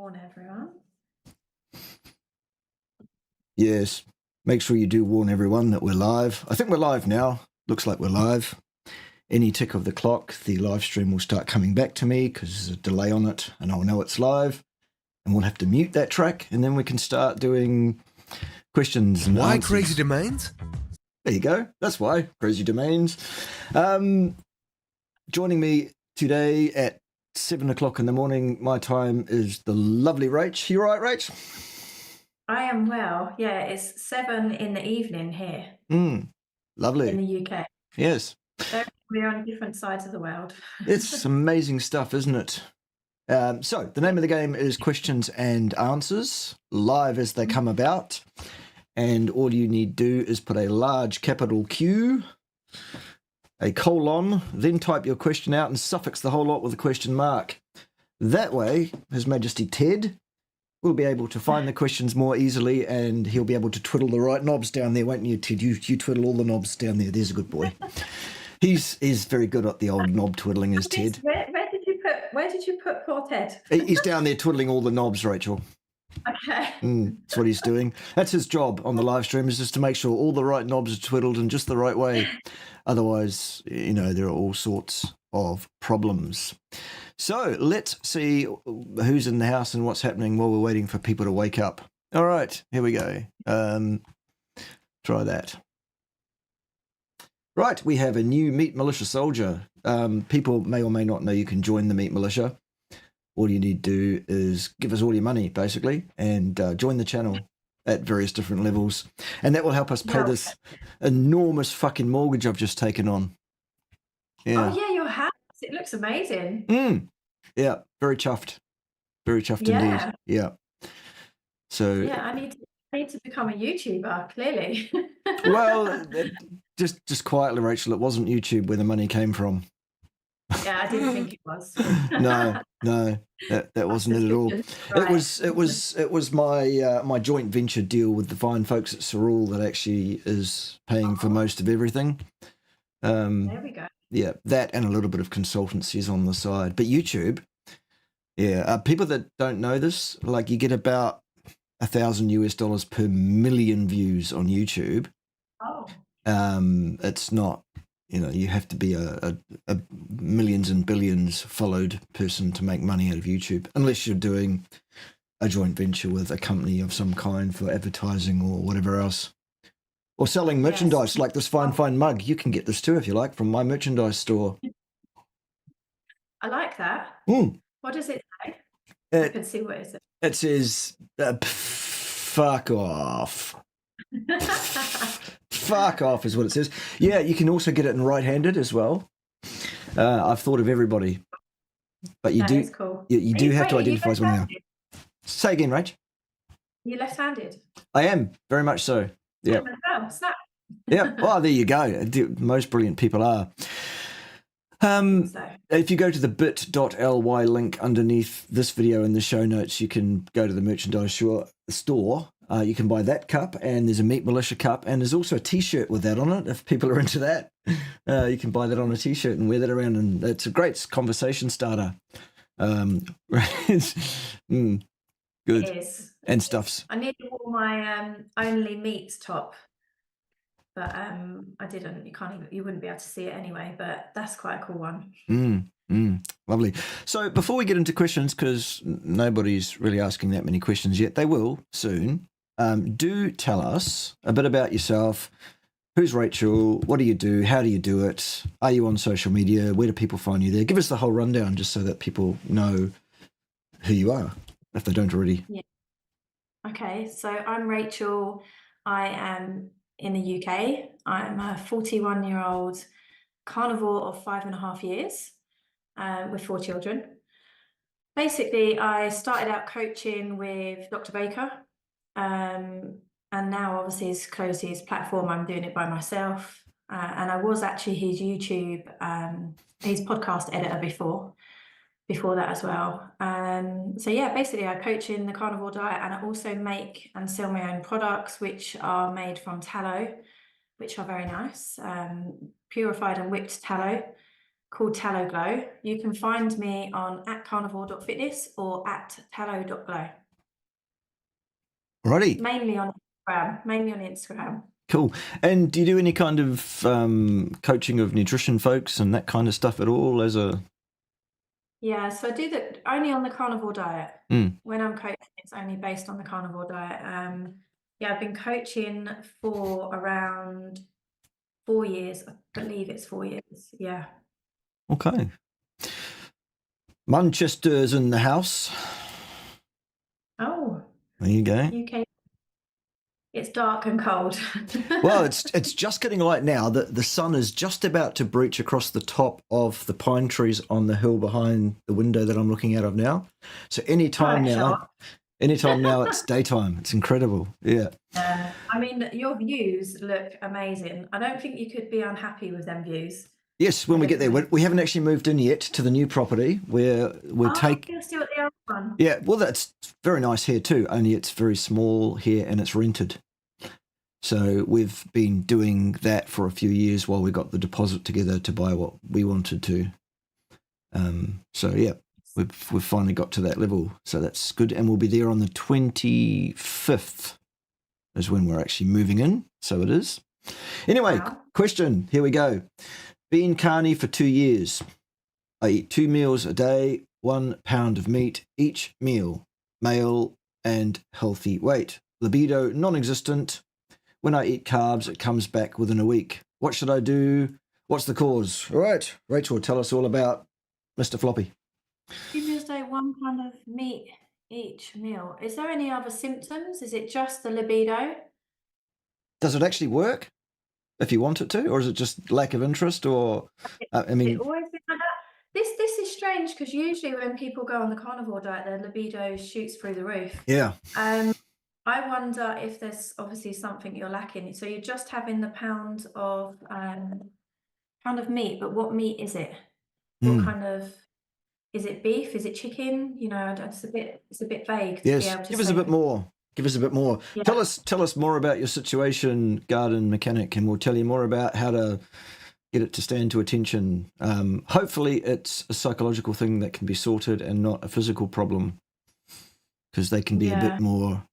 warn everyone. Yes, make sure you do warn everyone that we're live. I think we're live now. Looks like we're live. Any tick of the clock, the live stream will start coming back to me because there's a delay on it and I'll know it's live. And we'll have to mute that track and then we can start doing questions and Why answers. Crazy Domains? There you go. That's why. Crazy Domains. Joining me today at 7 o'clock in the morning, my time, is the lovely Rach. You all right, Rach? I am well. Yeah, it's 7 in the evening here. Lovely. In the UK. Yes. So we're on different sides of the world. It's amazing stuff, isn't it? So the name of the game is Questions and Answers, live as they come about. And all you need to do is put a large capital Q, a colon, then type your question out and suffix the whole lot with a question mark. That way, His Majesty Ted will be able to find the questions more easily and he'll be able to twiddle the right knobs down there, won't you, Ted? You twiddle all the knobs down there. There's a good boy. He's very good at the old knob twiddling, is Ted. Where did you put poor Ted? He's down there twiddling all the knobs, Rachel. Okay. That's what he's doing. That's his job on the live stream, is just to make sure all the right knobs are twiddled in just the right way. Otherwise, you know, there are all sorts of problems. So let's see who's in the house and what's happening while we're waiting for people to wake up. All right, here we go. Try that. Right, we have a new Meat Militia soldier. People may or may not know you can join the Meat Militia. All you need to do is give us all your money, basically, and join the channel at various different levels. And that will help us pay this enormous fucking mortgage I've just taken on. Yeah. Oh, yeah, your house. It looks amazing. Yeah, very chuffed. Very chuffed indeed. Yeah. So. Yeah, I need to become a YouTuber, clearly. Well, just quietly, Rachel, it wasn't YouTube where the money came from. Yeah, I didn't think it was. No, that wasn't it at all. Right. It was my my joint venture deal with the fine folks at Serul that actually is paying for most of everything. There we go. Yeah, that and a little bit of consultancies on the side. But YouTube, yeah, people that don't know this, like you get about $1,000 per million views on YouTube. Oh. It's not. You know, you have to be a millions and billions followed person to make money out of YouTube, unless you're doing a joint venture with a company of some kind for advertising or whatever else. Or selling merchandise like this fine mug. You can get this too if you like from my merchandise store. I like that. What does it say? I can see what it says. It says, fuck off. Fuck off is what it says. Yeah, you can also get it in right-handed as well. I've thought of everybody, but you do. Cool. You do have to identify someone now. Say again, Rach. You're left-handed. I am very much so. Yeah. Oh, snap. Yeah. Well, there you go. Most brilliant people are. If you go to the bit.ly link underneath this video in the show notes, you can go to the merchandise store. You can buy that cup, and there's a Meat Militia cup, and there's also a T-shirt with that on it. If people are into that, you can buy that on a T-shirt and wear that around, and it's a great conversation starter. Good. It is. And stuffs. I nearly wore my only meat top, but I didn't. You wouldn't be able to see it anyway. But that's quite a cool one. Lovely. So before we get into questions, because nobody's really asking that many questions yet, they will soon. Do tell us a bit about yourself. Who's Rachel? What do you do? How do you do it? Are you on social media? Where do people find you there? Give us the whole rundown just so that people know who you are, if they don't already. Yeah. Okay, so I'm Rachel. I am in the UK. I'm a 41-year-old carnivore of 5.5 years with 4 children. Basically, I started out coaching with Dr. Baker. And now obviously he's closed his platform. I'm doing it by myself. And I was actually his YouTube, his podcast editor before that as well. So yeah, basically I coach in the carnivore diet, and I also make and sell my own products, which are made from tallow, which are very nice. Purified and whipped tallow. called Tallow Glow. You can find me on @carnivore.fitness or @tallow.glow. Righty. Mainly on Instagram. Cool. And do you do any kind of coaching of nutrition folks and that kind of stuff at all as a... Yeah, so I do that only on the carnivore diet. Mm. When I'm coaching, it's only based on the carnivore diet. Yeah, I've been coaching for around 4 years. I believe it's 4 years. Yeah. Okay. Manchester's in the house. Oh, There you go. UK. It's dark and cold. Well, it's just getting light now. The sun is just about to breach across the top of the pine trees on the hill behind the window that I'm looking out of now. So anytime now it's daytime. It's incredible. Yeah. I mean, your views look amazing. I don't think you could be unhappy with them views. Yes, when we get there. We haven't actually moved in yet to the new property where we're you're still at the old one. Yeah, well, that's very nice here too, only it's very small here and it's rented. So we've been doing that for a few years while we got the deposit together to buy what we wanted to. So yeah, we've finally got to that level. So that's good. And we'll be there on the 25th is when we're actually moving in. So it is. Anyway, question. Here we go. Been carny for 2 years. I eat 2 meals a day, 1 pound of meat each meal, male and healthy weight. Libido non-existent. When I eat carbs, it comes back within a week. What should I do? What's the cause? All right, Rachel, tell us all about Mr. Floppy. 2 meals a day, 1 pound of meat each meal. Is there any other symptoms? Is it just the libido? Does it actually work if you want it to, or is it just lack of interest? Or I mean, it always been like that. This is strange because usually when people go on the carnivore diet, their libido shoots through the roof. Yeah. I wonder if there's obviously something you're lacking. So you're just having the pound of meat, but what meat is it? What kind of... Is it beef? Is it chicken? You know, it's a bit vague to be able to give us a bit more. Give us a bit more. Yeah. Tell us more about your situation, garden mechanic, and we'll tell you more about how to get it to stand to attention. Hopefully it's a psychological thing that can be sorted and not a physical problem, because they can be a bit more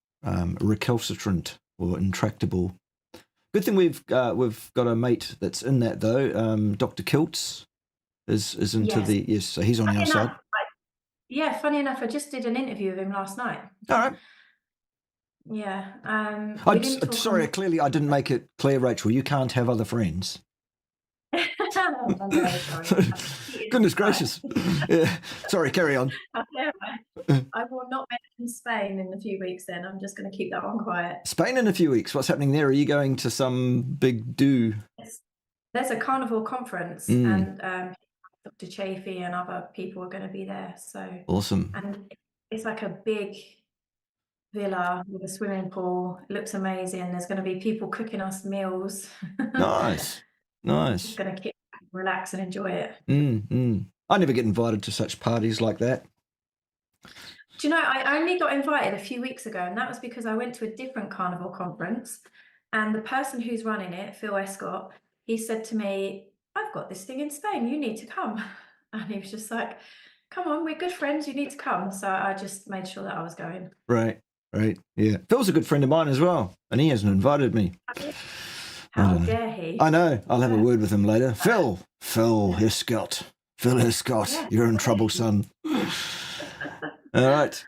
recalcitrant or intractable. Good thing we've got a mate that's in that though. Dr. Kiltz is into so he's on our side. Funny enough, I just did an interview with him last night. All right. Yeah. I'm sorry, clearly I didn't make it clear, Rachel. You can't have other friends. I'm very sorry. Goodness gracious. Yeah. Sorry, carry on. I will not mention Spain in a few weeks then. I'm just going to keep that one quiet. Spain in a few weeks? What's happening there? Are you going to some big do? There's a carnivore conference and Dr. Chafee and other people are going to be there. So awesome. And it's like a big villa with a swimming pool. It looks amazing. There's going to be people cooking us meals. Nice. Just going to keep relax and enjoy it. I never get invited to such parties like that. Do you know, I only got invited a few weeks ago, and that was because I went to a different carnivore conference, and the person who's running it, Phil Escott, he said to me, I've got this thing in Spain, you need to come. And he was just like, come on, we're good friends, you need to come. So I just made sure that I was going. Right, yeah. Phil's a good friend of mine as well, and he hasn't invited me. How dare he? I know, I'll have a word with him later. Phil Escott. Phil Escott, you're in trouble, son. All right.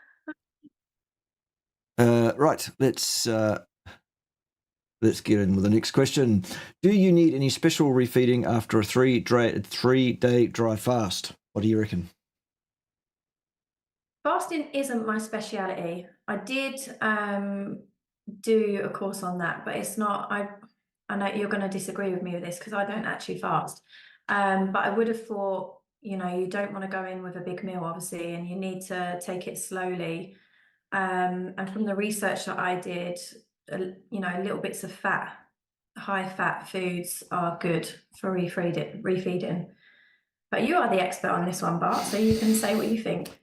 Right, let's get in with the next question. Do you need any special refeeding after a 3-day dry fast? What do you reckon? Fasting isn't my speciality. I did do a course on that, but it's not. I know you're going to disagree with me with this because I don't actually fast. But I would have thought, you know, you don't want to go in with a big meal, obviously, and you need to take it slowly. And from the research that I did, you know, little bits of fat, high fat foods are good for refeeding. But you are the expert on this one, Bart, so you can say what you think.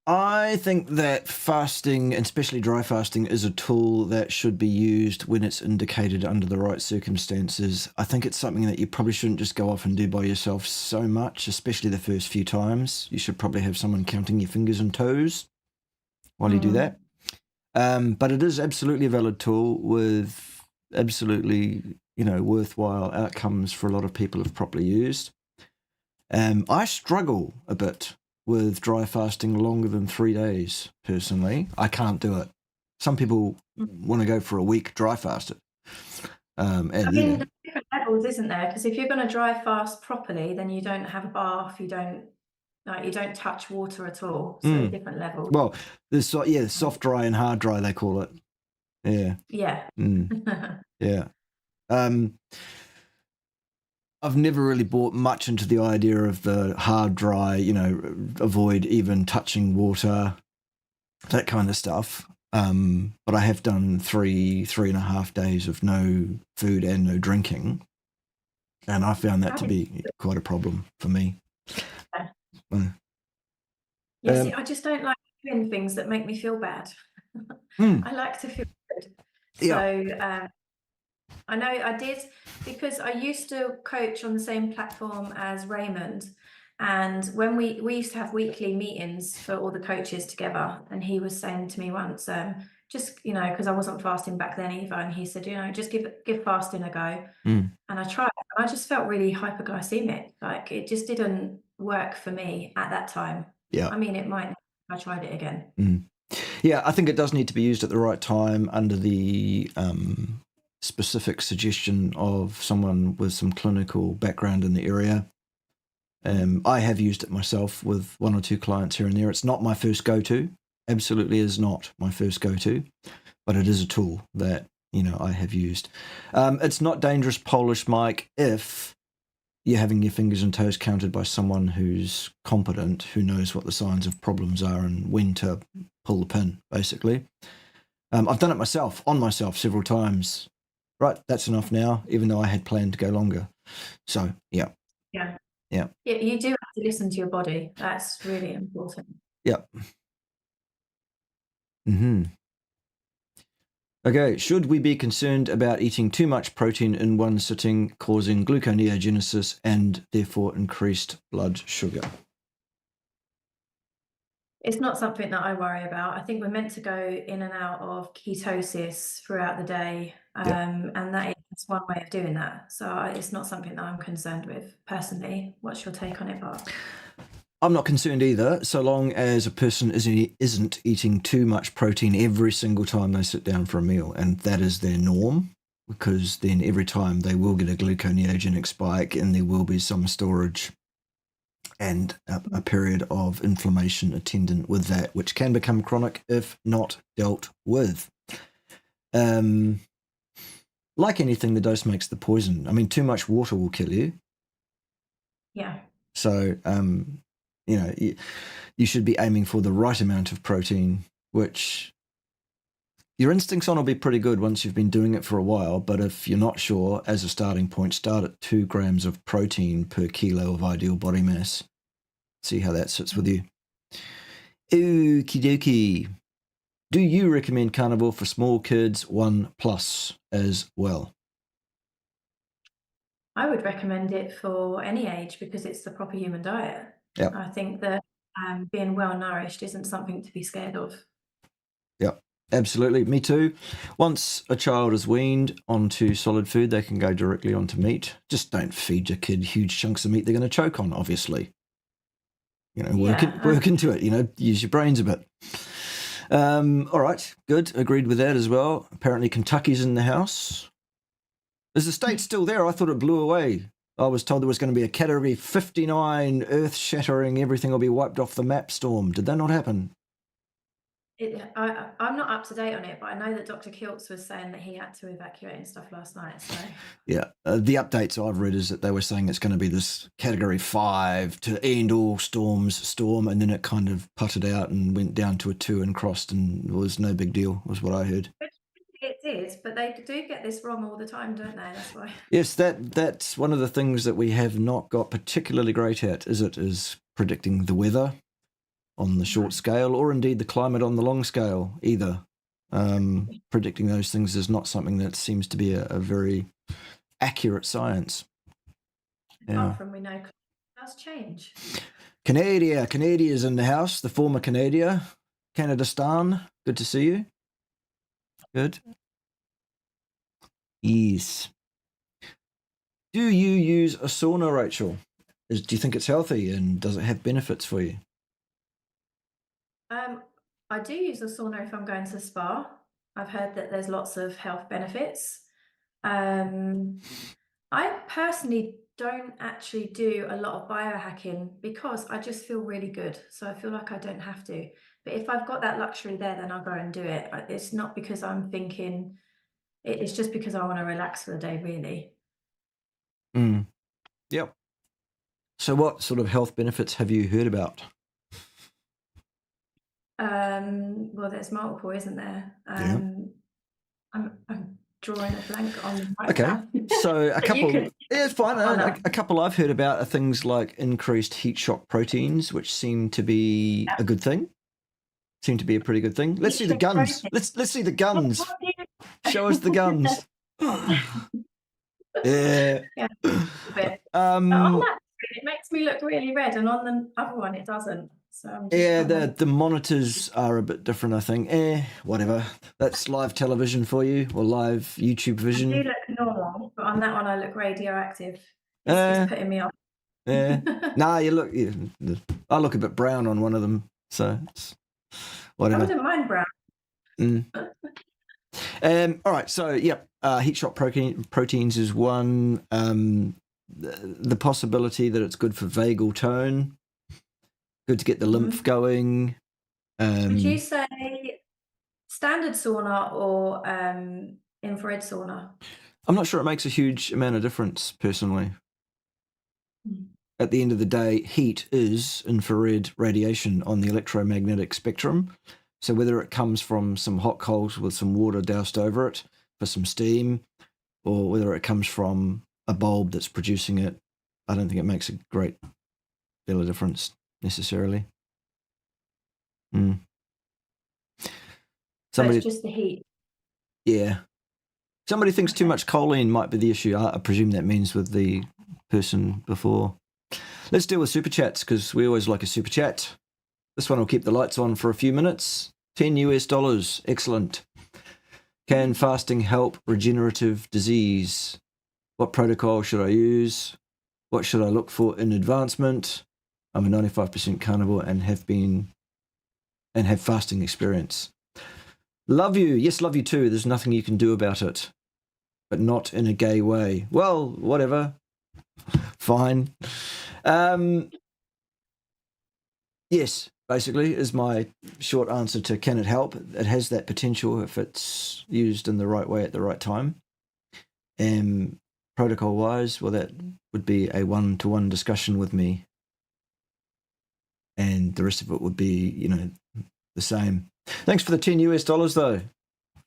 I think that fasting, and especially dry fasting, is a tool that should be used when it's indicated under the right circumstances. I think it's something that you probably shouldn't just go off and do by yourself so much, especially the first few times. You should probably have someone counting your fingers and toes while you do that. But it is absolutely a valid tool with absolutely, worthwhile outcomes for a lot of people if properly used. I struggle a bit with dry fasting longer than 3 days, personally. I can't do it. Some people want to go for a week dry fasted. There's different levels, isn't there? Because if you're going to dry fast properly, then you don't have a bath, you don't touch water at all. So different levels. Well, there's soft dry and hard dry, they call it. Yeah. Yeah. Yeah. I've never really bought much into the idea of the hard dry, avoid even touching water, that kind of stuff. But I have done 3.5 days of no food and no drinking. And I found that to be quite a problem for me. See, I just don't like doing things that make me feel bad. I like to feel good. So I know I did, because I used to coach on the same platform as Raymond, and when we used to have weekly meetings for all the coaches together, and he was saying to me once, just because I wasn't fasting back then either, and he said, just give fasting a go. And I tried, and I just felt really hyperglycemic. Like, it just didn't work for me at that time. I mean, it might if I tried it again. Yeah, I think it does need to be used at the right time under the specific suggestion of someone with some clinical background in the area. I have used it myself with 1 or 2 clients here and there. It's not my first go-to. Absolutely is not my first go-to, but it is a tool that, I have used. It's not dangerous, Polish Mike, if you're having your fingers and toes counted by someone who's competent, who knows what the signs of problems are and when to pull the pin, basically. I've done it on myself several times. Right, that's enough now, even though I had planned to go longer. So, yeah. Yeah, you do have to listen to your body. That's really important. Yep. Okay, should we be concerned about eating too much protein in one sitting, causing gluconeogenesis and therefore increased blood sugar? It's not something that I worry about. I think we're meant to go in and out of ketosis throughout the day, and that is one way of doing that. So it's not something that I'm concerned with personally. What's your take on it, Bart? I'm not concerned either, so long as a person isn't eating too much protein every single time they sit down for a meal, and that is their norm, because then every time they will get a gluconeogenic spike and there will be some storage and a period of inflammation attendant with that, which can become chronic if not dealt with. Like anything, the dose makes the poison. I mean, too much water will kill you. Yeah. So, you should be aiming for the right amount of protein, which your instincts on will be pretty good once you've been doing it for a while. But if you're not sure, as a starting point, start at 2 grams of protein per kilo of ideal body mass. See how that sits with you. Okie dokie. Do you recommend carnivore for small kids 1+ as well? I would recommend it for any age because it's the proper human diet. Yep. I think that being well nourished isn't something to be scared of. Yep, absolutely. Me too. Once a child is weaned onto solid food, they can go directly onto meat. Just don't feed your kid huge chunks of meat they're going to choke on, obviously. Work into it, use your brains a bit. All right, good. Agreed with that as well. Apparently Kentucky's in the house. Is the state still there? I thought it blew away. I was told there was going to be a Category 59 earth-shattering, everything will be wiped off the map storm. Did that not happen? I'm not up to date on it, but I know that Dr. Kiltz was saying that he had to evacuate and stuff last night. So yeah, the updates I've read is that they were saying it's going to be this Category 5 to end all storms storm, and then it kind of putted out and went down to a 2 and crossed, and it was no big deal, was what I heard. It is, but they do get this wrong all the time, don't they? That's why. Yes, that's one of the things that we have not got particularly great at, is predicting the weather. on the short scale, or indeed the climate on the long scale either. Predicting those things is not something that seems to be a very accurate science. Apart from we know it does change. Canada is in the house, the former Canada. Canadistan, good to see you. Good. Yes. Do you use a sauna, Rachel? Do you think it's healthy, and does it have benefits for you? I do use a sauna if I'm going to the spa. I've heard that there's lots of health benefits. I personally don't actually do a lot of biohacking because I just feel really good. So I feel like I don't have to. But if I've got that luxury there, then I'll go and do it. It's not because I'm thinking, it's just because I want to relax for the day, really. Yep. So what sort of health benefits have you heard about? Well, there's multiple, isn't there? Yeah. I'm drawing a blank on the right Okay, now. so a couple. Yeah, it's fine. no. A couple I've heard about are things like increased heat shock proteins, which seem to be a good thing. Seem to be a pretty good thing. Let's see the guns. Let's see the guns. Show us the guns. Yeah. On that screen, it makes me look really red, and on the other one, it doesn't. So the monitors are a bit different, I think. Whatever. That's live television for you, or live YouTube vision. I do look normal, but on that one, I look radioactive. It's putting me off. Yeah. Nah, you look. I look a bit brown on one of them, so it's whatever. I wouldn't mind brown. All right. So, heat shock proteins is one. The possibility that it's good for vagal tone. Good to get the lymph going. Would you say standard sauna or infrared sauna? I'm not sure it makes a huge amount of difference, personally. At the end of the day, heat is infrared radiation on the electromagnetic spectrum. So whether it comes from some hot coals with some water doused over it for some steam, or whether it comes from a bulb that's producing it, I don't think it makes a great deal of difference necessarily. So it's just the heat. Yeah. Somebody thinks too much choline might be the issue. I presume that means with the person before. Let's deal with super chats, because we always like a super chat. This one will keep the lights on for a few minutes. $10. Excellent. Can fasting help regenerative disease? What protocol should I use? What should I look for in advancement? I'm a 95% carnivore and have fasting experience. Love you. Yes, love you too. There's nothing you can do about it, but not in a gay way. Well, whatever. Fine. Yes, basically, is my short answer to can it help? It has that potential if it's used in the right way at the right time. Protocol-wise, well, that would be a one-to-one discussion with me. And the rest of it would be, the same. Thanks for the $10 though,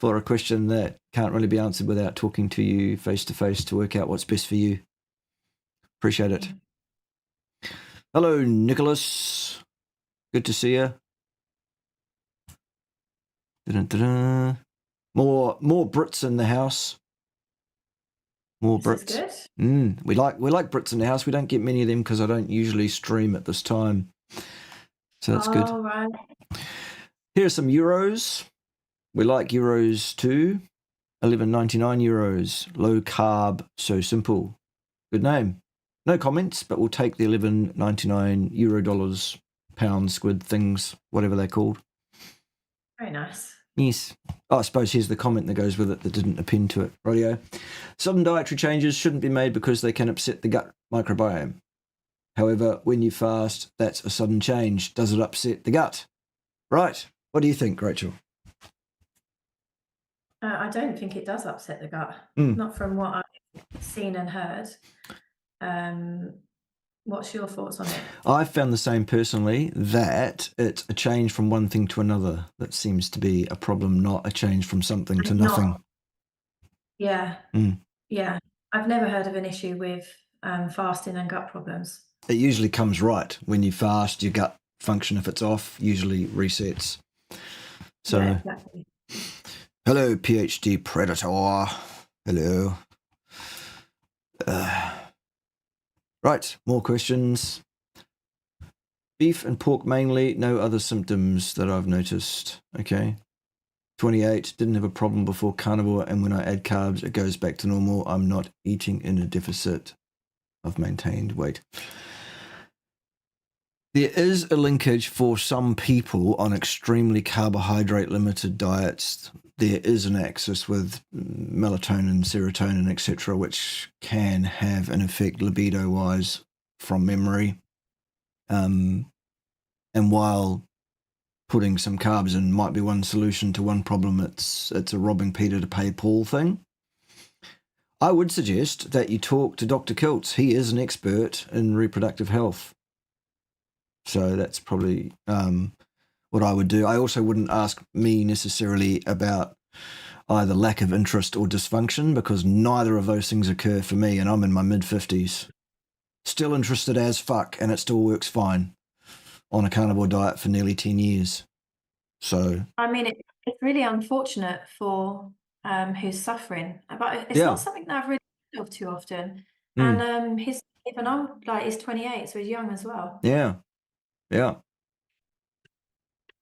for a question that can't really be answered without talking to you face-to-face to work out what's best for you. Appreciate it. Hello, Nicholas. Good to see you. More Brits in the house. More Brits. We like Brits in the house. We don't get many of them because I don't usually stream at this time. So that's good. Right. Here are some euros. We like euros too. 11.99 euros. Low carb, so simple. Good name. No comments, but we'll take the 11.99 euro dollars, pounds, squid things, whatever they're called. Very nice. Yes. Oh, I suppose here's the comment that goes with it that didn't append to it. Rightio. Sudden dietary changes shouldn't be made because they can upset the gut microbiome. However, when you fast, that's a sudden change. Does it upset the gut? Right. What do you think, Rachel? I don't think it does upset the gut. Not from what I've seen and heard. What's your thoughts on it? I've found the same personally, that it's a change from one thing to another that seems to be a problem, not a change from something to nothing. Yeah. Yeah. I've never heard of an issue with fasting and gut problems. It usually comes right when you fast. Your gut function if it's off, usually resets. So, Yeah, exactly. hello, PhD Predator. Hello. Right, more questions. Beef and pork mainly, no other symptoms that I've noticed. Okay. 28, didn't have a problem before carnivore, and when I add carbs, it goes back to normal. I'm not eating in a deficit. I've maintained weight. There is a linkage for some people on extremely carbohydrate limited diets. There is an axis with melatonin, serotonin, etc., which can have an effect libido-wise from memory. And while putting some carbs in might be one solution to one problem, it's a robbing Peter to pay Paul thing. I would suggest that you talk to Dr. Kiltz. He is an expert in reproductive health. So that's probably what I would do. I also wouldn't ask me necessarily about either lack of interest or dysfunction, because neither of those things occur for me, and I'm in my mid-50s. Still interested as fuck, and it still works fine on a carnivore diet for nearly 10 years. So, I mean, it's really unfortunate for who's suffering, but it's yeah. not something that I've really heard of too often. Mm. And he's even old, like he's 28, so he's young as well. Yeah. Yeah.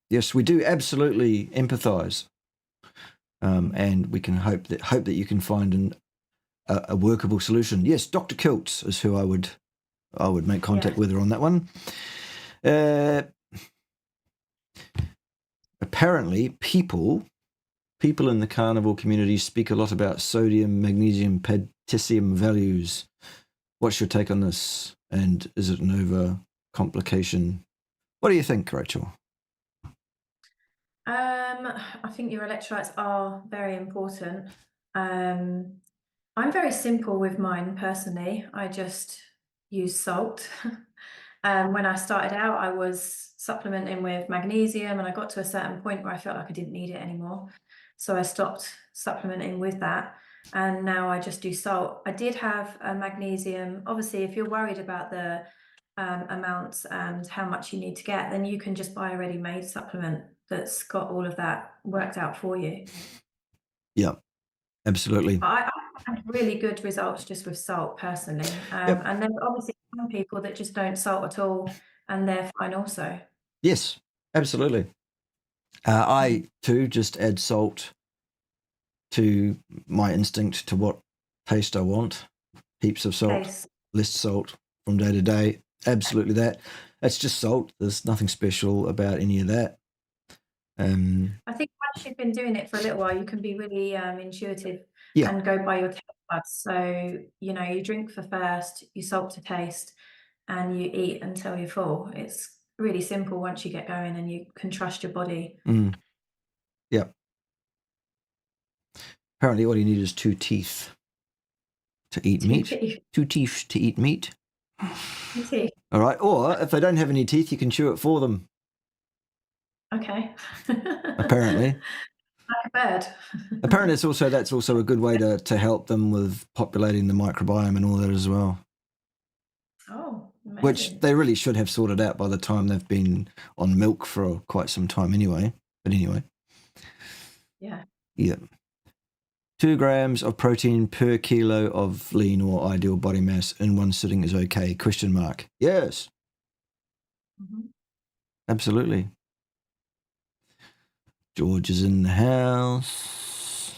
Yes, we do absolutely empathise, and we can hope that you can find a workable solution. Yes, Dr. Kiltz is who I would make contact with her on that one. Apparently, people in the carnivore community speak a lot about sodium, magnesium, potassium values. What's your take on this? And is it an overcomplication? What do you think, Rachel? I think your electrolytes are very important. I'm very simple with mine personally. I just use salt. When I started out, I was supplementing with magnesium, and I got to a certain point where I felt like I didn't need it anymore. So I stopped supplementing with that, and now I just do salt. I did have a magnesium. Obviously, if you're worried about the amounts and how much you need to get, then you can just buy a ready-made supplement that's got all of that worked out for you. Yeah, absolutely. I had really good results just with salt personally. Yep. And there's obviously some people that just don't salt at all, and they're fine also. Yes, absolutely. I too just add salt to my instinct to what taste I want. Heaps of salt, Taste. less salt from day to day. Absolutely that. It's just salt. There's nothing special about any of that. I think once you've been doing it for a little while, you can be really intuitive Yeah. and go by your taste buds. So, you drink for first, you salt to taste, and you eat until you're full. It's really simple once you get going, and you can trust your body. Yeah. Apparently all you need is 2 teeth to eat meat. 2 teeth to eat meat. All right. Or if they don't have any teeth, you can chew it for them. Okay. Apparently. Like a bird. Apparently that's also a good way to help them with populating the microbiome and all that as well. Oh, amazing. Which they really should have sorted out by the time they've been on milk for quite some time anyway. But anyway. Yeah. Yeah. 2 grams of protein per kilo of lean or ideal body mass in one sitting is okay? ? Yes. Mm-hmm. Absolutely. George is in the house.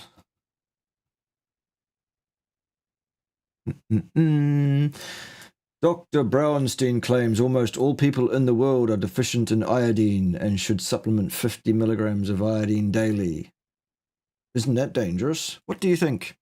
Dr. Brownstein claims almost all people in the world are deficient in iodine and should supplement 50 milligrams of iodine daily. Isn't that dangerous? What do you think?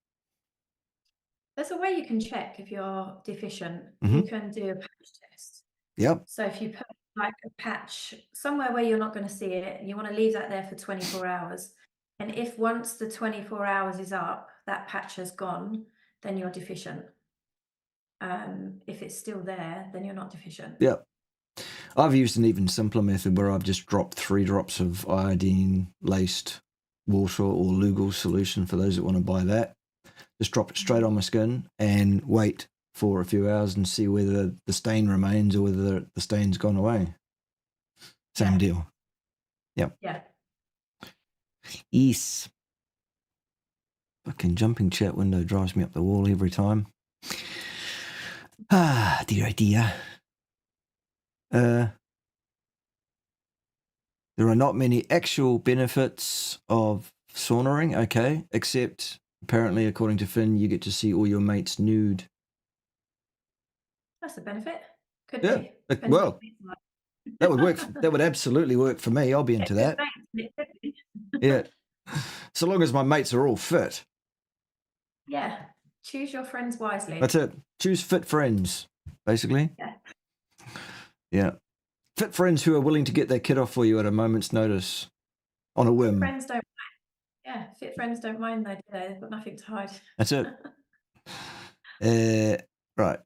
There's a way you can check if you're deficient. Mm-hmm. You can do a patch test. Yep. So if you put like a patch somewhere where you're not going to see it, you want to leave that there for 24 hours. And if once the 24 hours is up, that patch has gone, then you're deficient. If it's still there, then you're not deficient. Yep. I've used an even simpler method where I've just dropped 3 drops of iodine-laced water or Lugol solution for those that want to buy that. Just drop it straight on my skin and wait for a few hours and see whether the stain remains or whether the stain's gone away. Same deal. Yep. Yeah. Yes. Fucking jumping chat window drives me up the wall every time. Ah, dear idea. There are not many actual benefits of saunering, okay, except apparently, according to Finn, you get to see all your mates nude. That's a benefit. Could Yeah, be. Depends well, what it's like. that would work. That would absolutely work for me. I'll be into that. Yeah, so long as my mates are all fit. Yeah. Choose your friends wisely. That's it. Choose fit friends, basically. Yeah. Yeah. Fit friends who are willing to get their kid off for you at a moment's notice on a whim. Friends don't mind. Yeah, fit friends don't mind though, do they? They've got nothing to hide. That's it. Right.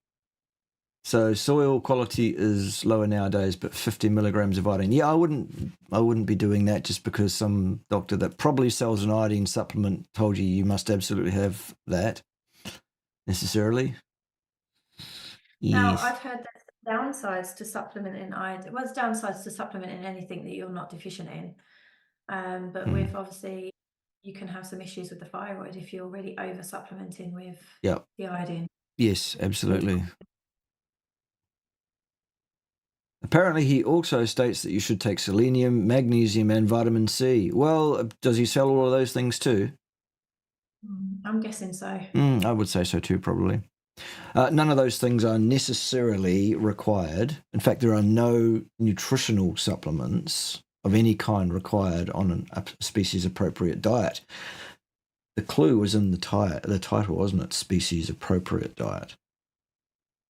So soil quality is lower nowadays, but 50 milligrams of iodine. Yeah, I wouldn't be doing that just because some doctor that probably sells an iodine supplement told you must absolutely have that necessarily. Now, Yes. I've heard there's downsides to supplementing iodine. Well, there's downsides to supplementing anything that you're not deficient in. But with obviously, you can have some issues with the thyroid if you're really over supplementing with the iodine. Yes, absolutely. Apparently, he also states that you should take selenium, magnesium, and vitamin C. Well, does he sell all of those things too? I'm guessing so. I would say so too, probably. None of those things are necessarily required. In fact, there are no nutritional supplements of any kind required on a species-appropriate diet. The clue was in the title, wasn't it? Species-appropriate diet.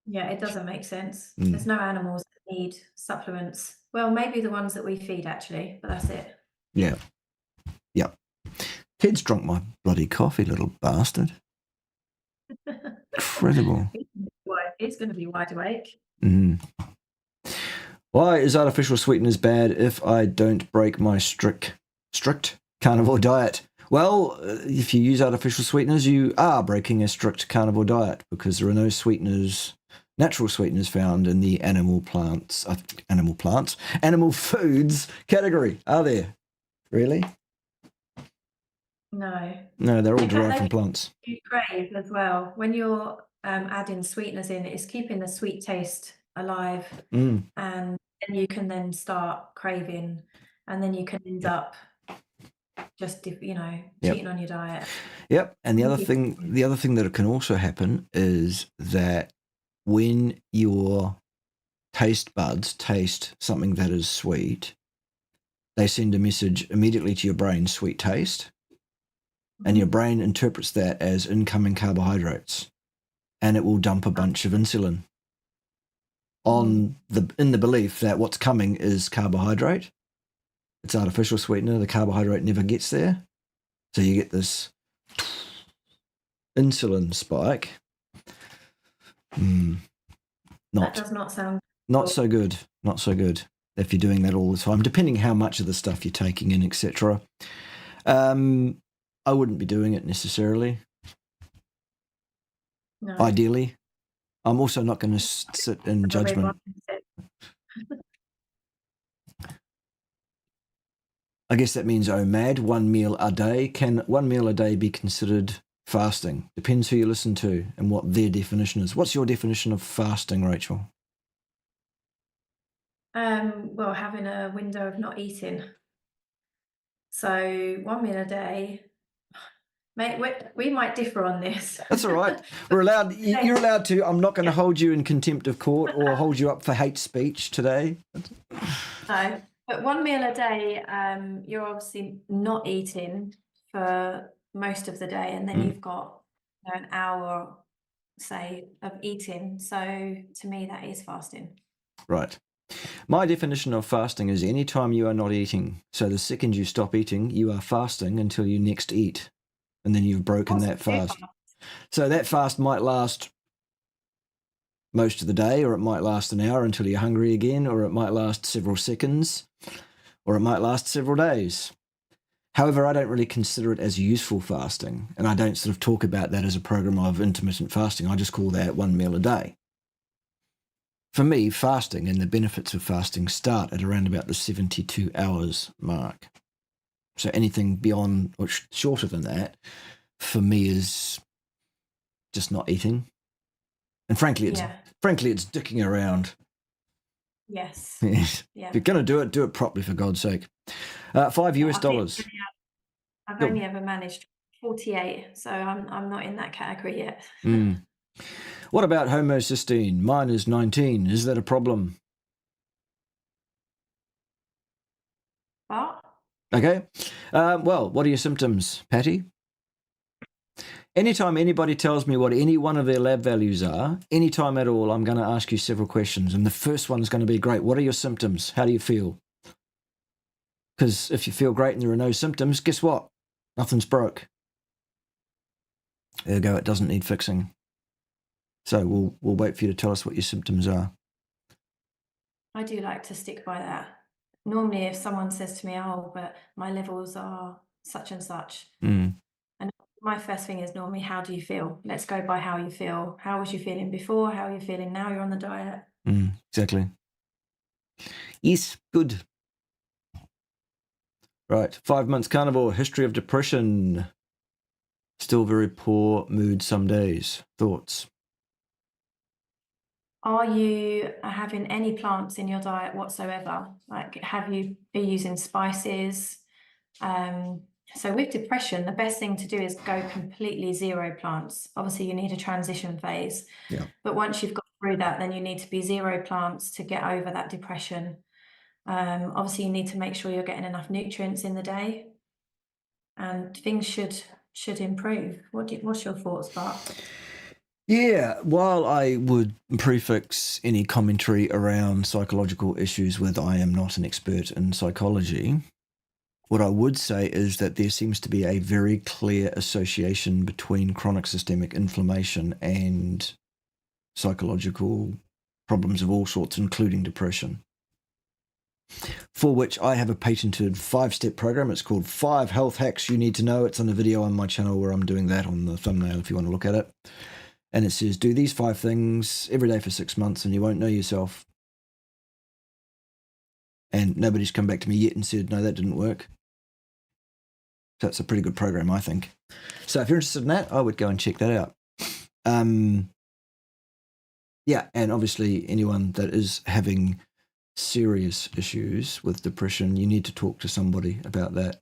Yeah, it doesn't make sense. There's no animals that need supplements. Well, maybe the ones that we feed, actually, but that's it. Yeah. Yeah. Ted's drunk my bloody coffee, little bastard. Incredible. He's going to be wide awake. Why is artificial sweeteners bad if I don't break my strict carnivore diet? Well, if you use artificial sweeteners, you are breaking a strict carnivore diet because there are no natural sweeteners found in the animal foods category, are there? Really? No. No, they're all derived from plants. You crave as well. When you're adding sweeteners in, it's keeping the sweet taste alive. And then you can then start craving, and then you can end up just, cheating on your diet. Yep. And the other thing that can also happen is that when your taste buds taste something that is sweet, they send a message immediately to your brain, sweet taste, and your brain interprets that as incoming carbohydrates, and it will dump a bunch of insulin in the belief that what's coming is carbohydrate. It's artificial sweetener. The carbohydrate never gets there. So you get this insulin spike. That does not sound not so good. Not so good if you're doing that all the time, depending how much of the stuff you're taking in, etc. I wouldn't be doing it necessarily. No. Ideally. I'm also not going to sit in judgment. I guess that means OMAD, 1 meal a day. Can 1 meal a day be considered fasting? Depends who you listen to and what their definition is. What's your definition of fasting, Rachel? Well, having a window of not eating. So 1 meal a day. Mate, we might differ on this. That's all right. We're allowed. You're allowed to. I'm not going to hold you in contempt of court or hold you up for hate speech today. No, but 1 meal a day, you're obviously not eating for most of the day, and then you've got an hour, say, of eating. So to me, that is fasting. Right. My definition of fasting is any time you are not eating. So the second you stop eating, you are fasting until you next eat. And then you've broken that fast. So that fast might last most of the day, or it might last an hour until you're hungry again, or it might last several seconds, or it might last several days. However, I don't really consider it as useful fasting, and I don't sort of talk about that as a program of intermittent fasting. I just call that 1 meal a day. for me, fasting and the benefits of fasting start at around about the 72 hours mark. So anything beyond or shorter than that, for me, is just not eating. And frankly, it's dicking around. Yes. Yes. Yeah. If you're going to do it properly, for God's sake. $5. I've only ever managed 48, so I'm not in that category yet. What about homocysteine? Mine is 19. Is that a problem? But Okay. Well, what are your symptoms, Patty? Anytime anybody tells me what any one of their lab values are, anytime at all, I'm going to ask you several questions. And the first one is going to be, great, what are your symptoms? How do you feel? Because if you feel great and there are no symptoms, guess what? Nothing's broke. Ergo, it doesn't need fixing. So we'll wait for you to tell us what your symptoms are. I do like to stick by that. Normally, if someone says to me, oh, but my levels are such and such, and my first thing is normally, how do you feel? Let's go by how you feel. How was you feeling before? How are you feeling now you're on the diet? Exactly. Yes, good. Right, 5 months carnivore, history of depression. Still very poor mood some days. Thoughts? Are you having any plants in your diet whatsoever? Like, are you using spices? So with depression, the best thing to do is go completely zero plants. Obviously, you need a transition phase. Yeah. But once you've got through that, then you need to be zero plants to get over that depression. Obviously, you need to make sure you're getting enough nutrients in the day, and things should improve. What's your thoughts, Bart? Yeah, while I would prefix any commentary around psychological issues with I am not an expert in psychology, what I would say is that there seems to be a very clear association between chronic systemic inflammation and psychological problems of all sorts, including depression, for which I have a patented 5-step program. It's called 5 Health Hacks You Need to Know. It's on a video on my channel where I'm doing that on the thumbnail if you want to look at it. And it says, do these 5 things every day for 6 months and you won't know yourself. And nobody's come back to me yet and said, no, that didn't work. So it's a pretty good program, I think. So if you're interested in that, I would go and check that out. Yeah, and obviously anyone that is having serious issues with depression, you need to talk to somebody about that,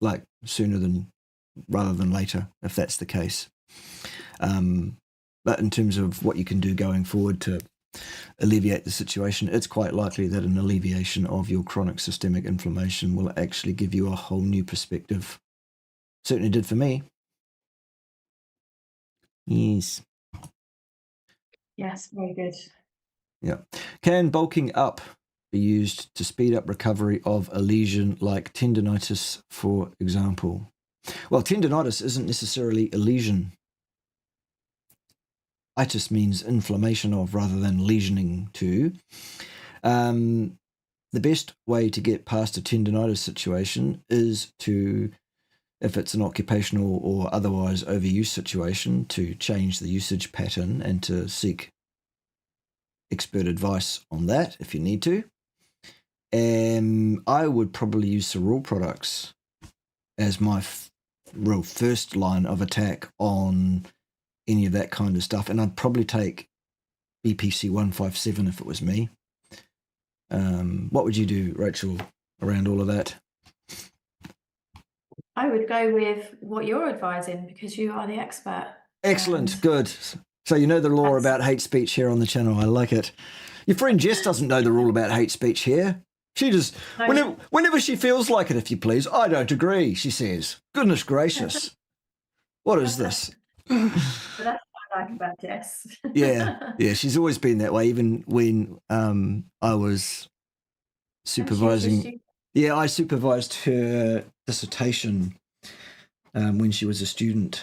like rather than later, if that's the case. But in terms of what you can do going forward to alleviate the situation, it's quite likely that an alleviation of your chronic systemic inflammation will actually give you a whole new perspective. Certainly did for me. Yes. Yes, very good. Yeah. Can bulking up be used to speed up recovery of a lesion like tendonitis, for example? Well, tendonitis isn't necessarily a lesion. Itis means inflammation of rather than lesioning to. The best way to get past a tendonitis situation is to, if it's an occupational or otherwise overuse situation, to change the usage pattern and to seek expert advice on that if you need to. I would probably use the raw products as my real first line of attack on any of that kind of stuff, and I'd probably take BPC 157 if it was me. What would you do, Rachel, around all of that? I would go with what you're advising because you are the expert. Excellent, good. So you know the law about hate speech here on the channel. I like it. Your friend Jess doesn't know the rule about hate speech here. She just, whenever she feels like it, if you please, I don't agree, she says. Goodness gracious. What is this? But that's what I like about Jess. Yeah, she's always been that way, even when I was supervising. Yeah, I supervised her dissertation when she was a student.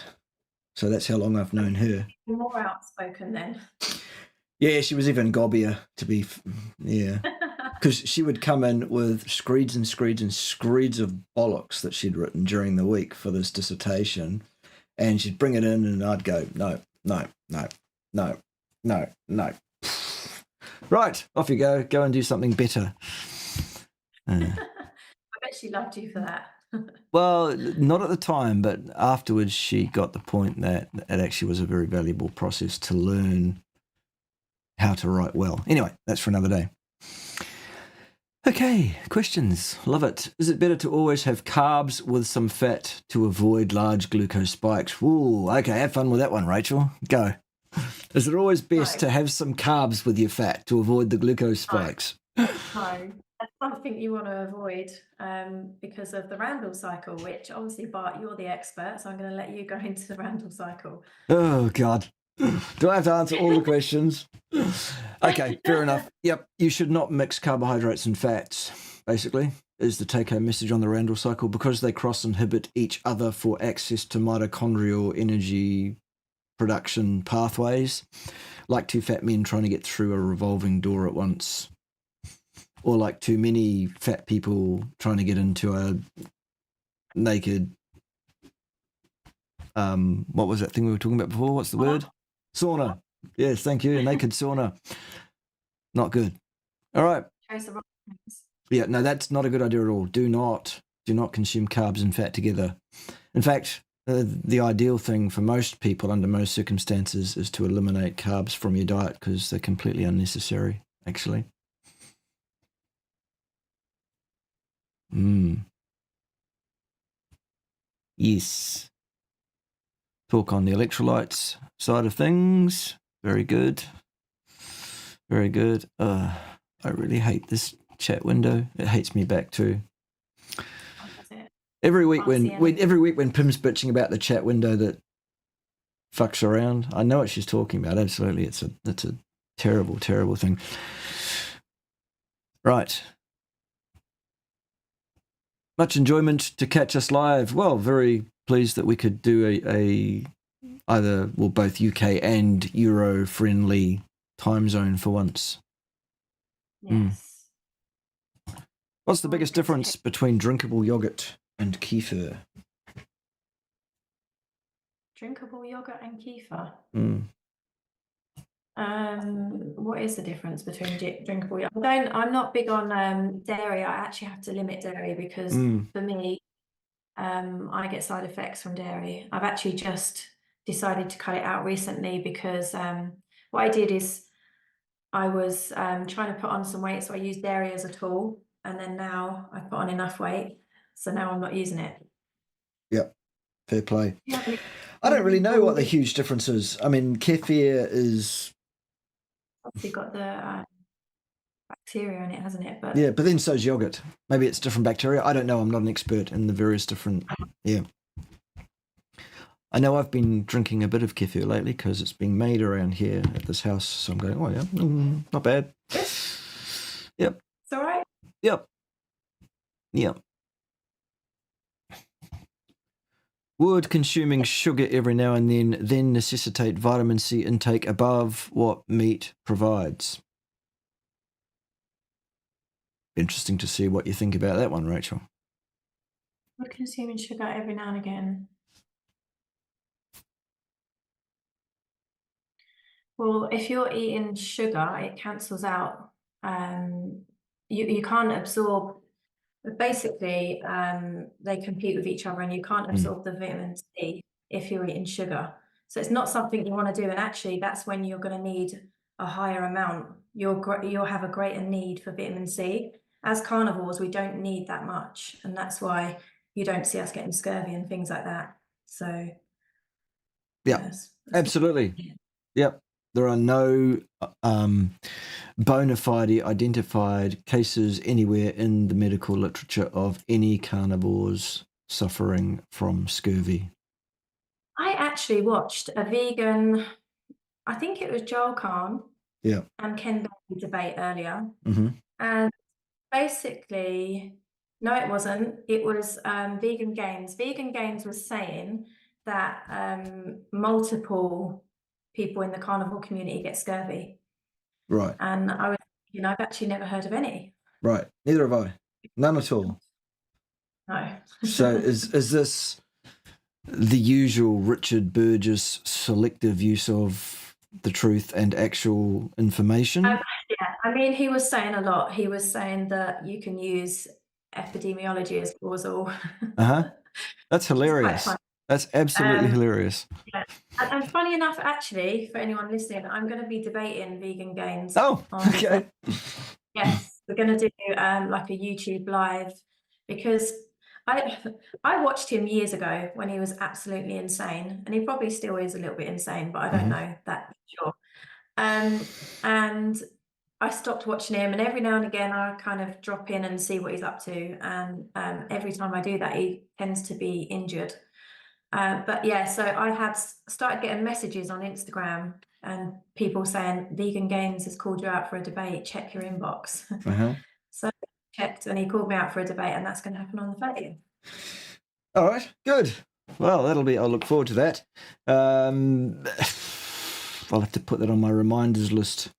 So that's how long I've known her. More outspoken then. Yeah, she was even gobbier, because she would come in with screeds and screeds and screeds of bollocks that she'd written during the week for this dissertation, and she'd bring it in and I'd go, no. Right, off you go. Go and do something better. I bet she loved you for that. Well, not at the time, but afterwards she got the point that it actually was a very valuable process to learn how to write well. Anyway, that's for another day. Okay, questions. Love it. Is it better to always have carbs with some fat to avoid large glucose spikes? Ooh, okay, have fun with that one, Rachel. Go. Is it always best to have some carbs with your fat to avoid the glucose spikes? No, that's something you want to avoid because of the Randall cycle, which obviously, Bart, you're the expert, so I'm going to let you go into the Randall cycle. Oh, God. Do I have to answer all the questions? Okay, fair enough. Yep, you should not mix carbohydrates and fats, basically, is the take-home message on the Randall cycle, because they cross-inhibit each other for access to mitochondrial energy production pathways, like two fat men trying to get through a revolving door at once, or like too many fat people trying to get into a naked, what was that thing we were talking about before? What's the word? Sauna. Yes, thank you. Naked sauna. Not good. All right. Yeah, no, that's not a good idea at all. Do not consume carbs and fat together. In fact, the ideal thing for most people under most circumstances is to eliminate carbs from your diet because they're completely unnecessary, actually. Yes. Talk on the electrolytes side of things. Very good. Very good. I really hate this chat window. It hates me back too. Every week when Pim's bitching about the chat window that fucks around, I know what she's talking about. Absolutely, it's a terrible, terrible thing. Right. Much enjoyment to catch us live. Well, very pleased that we could do both UK and Euro friendly time zone for once. Yes. What's the biggest difference between drinkable yogurt and Kefir? Drinkable yogurt and Kefir. What is the difference between drinkable yogurt? I'm not big on dairy. I actually have to limit dairy because for me, I get side effects from dairy. I've actually just decided to cut it out recently because what I did is I was trying to put on some weight, so I used dairy as a tool, and then now I've put on enough weight, so now I'm not using it. Yep, fair play. I don't really know what the huge difference is. I mean, Kefir is obviously got the bacteria in it, hasn't it? But yeah, but then so's yogurt. Maybe it's different bacteria. I don't know. I'm not an expert in the various different. Yeah, I know I've been drinking a bit of Kefir lately because it's being made around here at this house. So I'm going, oh yeah, not bad. Yep. It's all right. Yep. Would consuming sugar every now and then necessitate vitamin C intake above what meat provides? Interesting to see what you think about that one, Rachel. Would consuming sugar every now and again? Well, if you're eating sugar, it cancels out. You can't absorb. Basically, they compete with each other, and you can't absorb the vitamin C if you're eating sugar. So it's not something you want to do. And actually, that's when you're going to need a higher amount. You'll have a greater need for vitamin C. As carnivores, we don't need that much, and that's why you don't see us getting scurvy and things like that. So, yeah, yes, absolutely. Yep. There are no bona fide identified cases anywhere in the medical literature of any carnivores suffering from scurvy. I actually watched a vegan, I think it was Joel Kahn and Ken Bailey debate earlier. And basically, no, it wasn't. It was Vegan Games. Vegan Games was saying that multiple people in the carnivore community get scurvy. Right. And I was, I've actually never heard of any. Right. Neither have I. None at all. No. So is this the usual Richard Burgess selective use of the truth and actual information? Yeah, I mean, he was saying a lot. He was saying that you can use epidemiology as causal. That's hilarious. That's absolutely hilarious. Yeah. And funny enough, actually, for anyone listening, I'm going to be debating vegan gains. Oh, okay. Yes, we're going to do like a YouTube live, because I watched him years ago when he was absolutely insane, and he probably still is a little bit insane, but I don't know that for sure. And I stopped watching him, and every now and again I kind of drop in and see what he's up to, and every time I do that, he tends to be injured. But yeah, so I had started getting messages on Instagram and people saying Vegan Games has called you out for a debate, check your inbox. So I checked, and he called me out for a debate, and that's going to happen on the 30th. All right, good. Well, I'll look forward to that. I'll have to put that on my reminders list.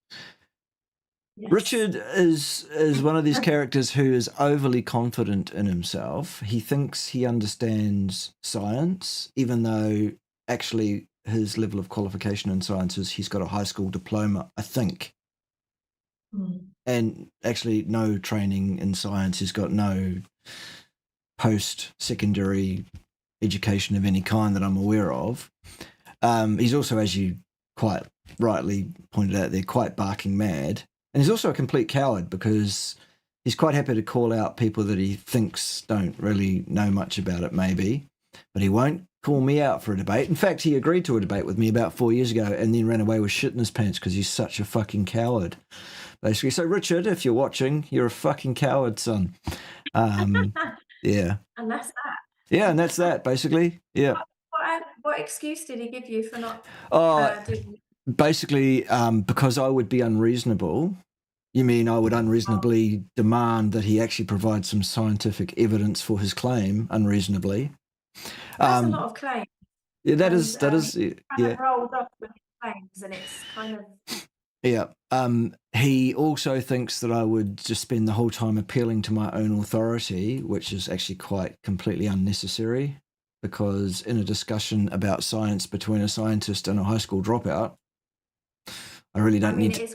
Yes. Richard is one of these characters who is overly confident in himself. He thinks he understands science, even though actually his level of qualification in science is he's got a high school diploma, I think. And actually no training in science. He's got no post-secondary education of any kind that I'm aware of. He's also, as you quite rightly pointed out, they're quite barking mad. And he's also a complete coward, because he's quite happy to call out people that he thinks don't really know much about it, maybe, but he won't call me out for a debate. In fact, he agreed to a debate with me about 4 years ago and then ran away with shit in his pants because he's such a fucking coward, basically. So, Richard, if you're watching, you're a fucking coward, son. Yeah. And that's that. Yeah, and that's that, basically. Yeah. What excuse did he give you for not doing? Basically, because I would be unreasonable. You mean I would unreasonably demand that he actually provide some scientific evidence for his claim unreasonably? That's a lot of claims. Yeah, that is. Yeah. Rolled up with claims, and it's kind of. Yeah. He also thinks that I would just spend the whole time appealing to my own authority, which is actually quite completely unnecessary, because in a discussion about science between a scientist and a high school dropout, I really don't need to.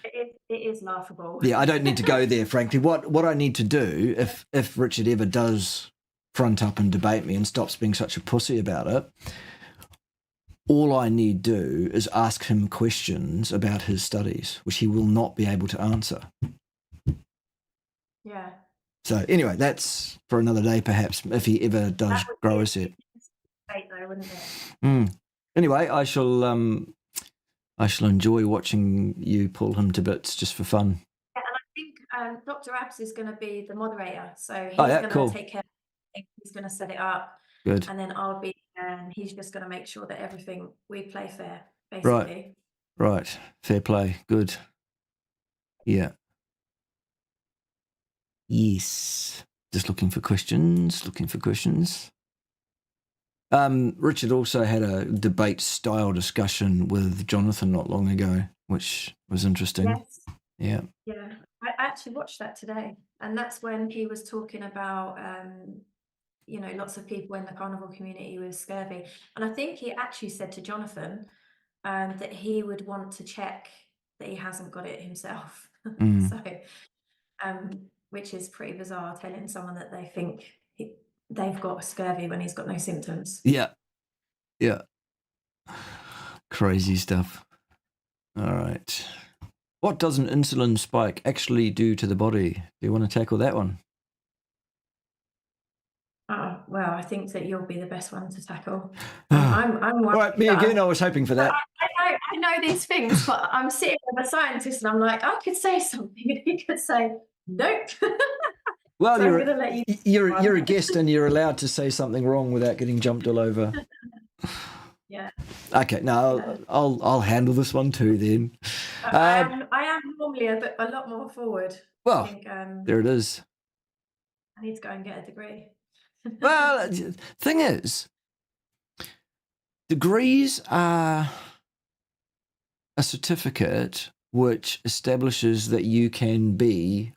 It is laughable. Yeah, I don't need to go there, frankly. What I need to do, if Richard ever does front up and debate me and stops being such a pussy about it, all I need do is ask him questions about his studies, which he will not be able to answer. Yeah. So anyway, that's for another day, perhaps, if he ever does grow a set. Though, wouldn't it? Anyway, I shall enjoy watching you pull him to bits just for fun. Yeah, and I think Dr. Abs is going to be the moderator, so he's going to take care of it. He's going to set it up. Good. And then I'll be, and he's just going to make sure that everything we play fair, basically. Right. Fair play. Good. Yeah. Yes. Just looking for questions. Richard also had a debate-style discussion with Jonathan not long ago, which was interesting. Yes. Yeah. Yeah. I actually watched that today, and that's when he was talking about, lots of people in the carnivore community with scurvy. And I think he actually said to Jonathan that he would want to check that he hasn't got it himself. So, which is pretty bizarre, telling someone that they think they've got scurvy when he's got no symptoms. Yeah. Crazy stuff. All right. What does an insulin spike actually do to the body? Do you want to tackle that one? Oh, well, I think that you'll be the best one to tackle. I'm all right, me again. I was hoping for that. I know these things, but I'm sitting with a scientist, and I'm like, I could say something, and he could say, nope. Well, so you're a guest, and you're allowed to say something wrong without getting jumped all over. Yeah. Okay. No, I'll handle this one too then. I am normally a lot more forward. Well, I think, there it is. I need to go and get a degree. Well, the thing is, degrees are a certificate which establishes that you can be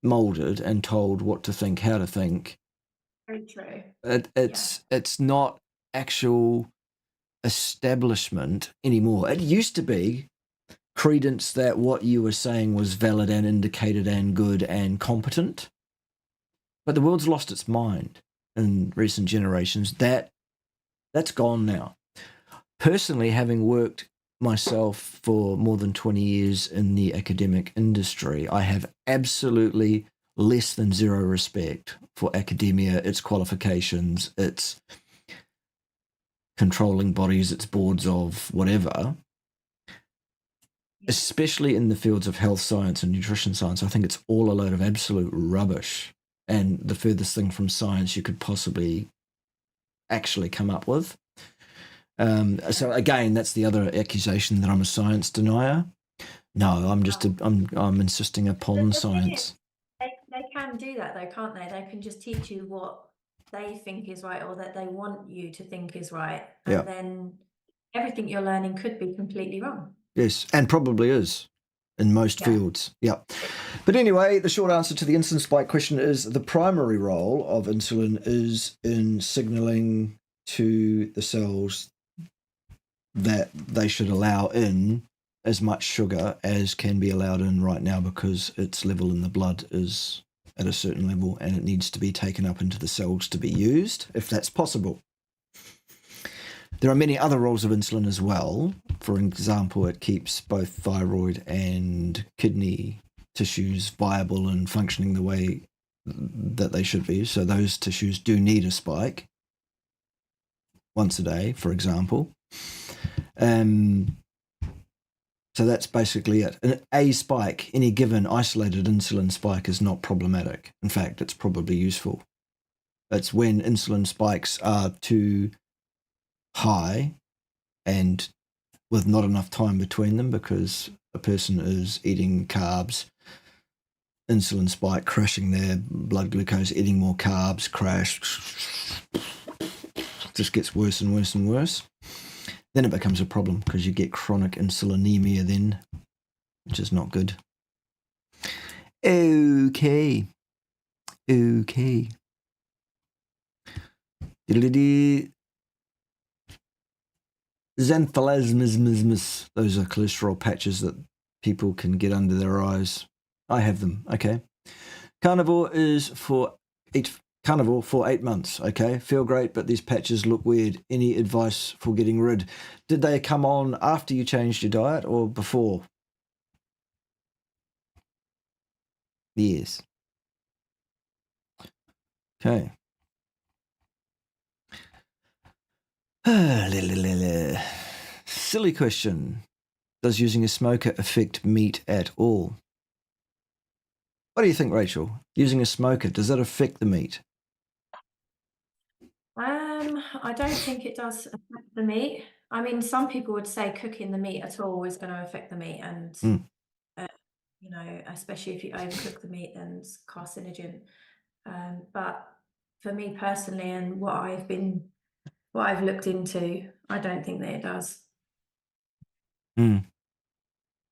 molded and told what to think, how to think. Very true. It's not actual establishment anymore. It used to be credence that what you were saying was valid and indicated and good and competent. But the world's lost its mind in recent generations. That's gone now. Personally, having worked myself for more than 20 years in the academic industry, I have absolutely less than zero respect for academia, its qualifications, its controlling bodies, its boards of whatever, especially in the fields of health science and nutrition science. I think it's all a load of absolute rubbish and the furthest thing from science you could possibly actually come up with. So again, that's the other accusation that I'm a science denier. No, I'm insisting upon science. They can do that though, can't they? They can just teach you what they think is right or that they want you to think is right. And then everything you're learning could be completely wrong. Yes, and probably is in most fields. Yeah. But anyway, the short answer to the insulin spike question is the primary role of insulin is in signaling to the cells that they should allow in as much sugar as can be allowed in right now because its level in the blood is at a certain level and it needs to be taken up into the cells to be used, if that's possible. There are many other roles of insulin as well. For example, it keeps both thyroid and kidney tissues viable and functioning the way that they should be. So those tissues do need a spike once a day, for example. So that's basically it. A spike, any given isolated insulin spike, is not problematic. In fact, it's probably useful. It's when insulin spikes are too high and with not enough time between them because a person is eating carbs, insulin spike, crashing their blood glucose, eating more carbs, crash, just gets worse and worse and worse. Then it becomes a problem because you get chronic insulinemia then, which is not good. Okay. Xanthelasmismus. Those are cholesterol patches that people can get under their eyes. I have them. Okay. Carnivore for 8 months. Okay. Feel great, but these patches look weird. Any advice for getting rid? Did they come on after you changed your diet or before? Yes. Okay. Silly question. Does using a smoker affect meat at all? What do you think, Rachel? Using a smoker, does that affect the meat? I don't think it does affect the meat. I mean, some people would say cooking the meat at all is going to affect the meat, and you know, especially if you overcook the meat, then it's carcinogen. But for me personally, and what I've looked into, I don't think that it does.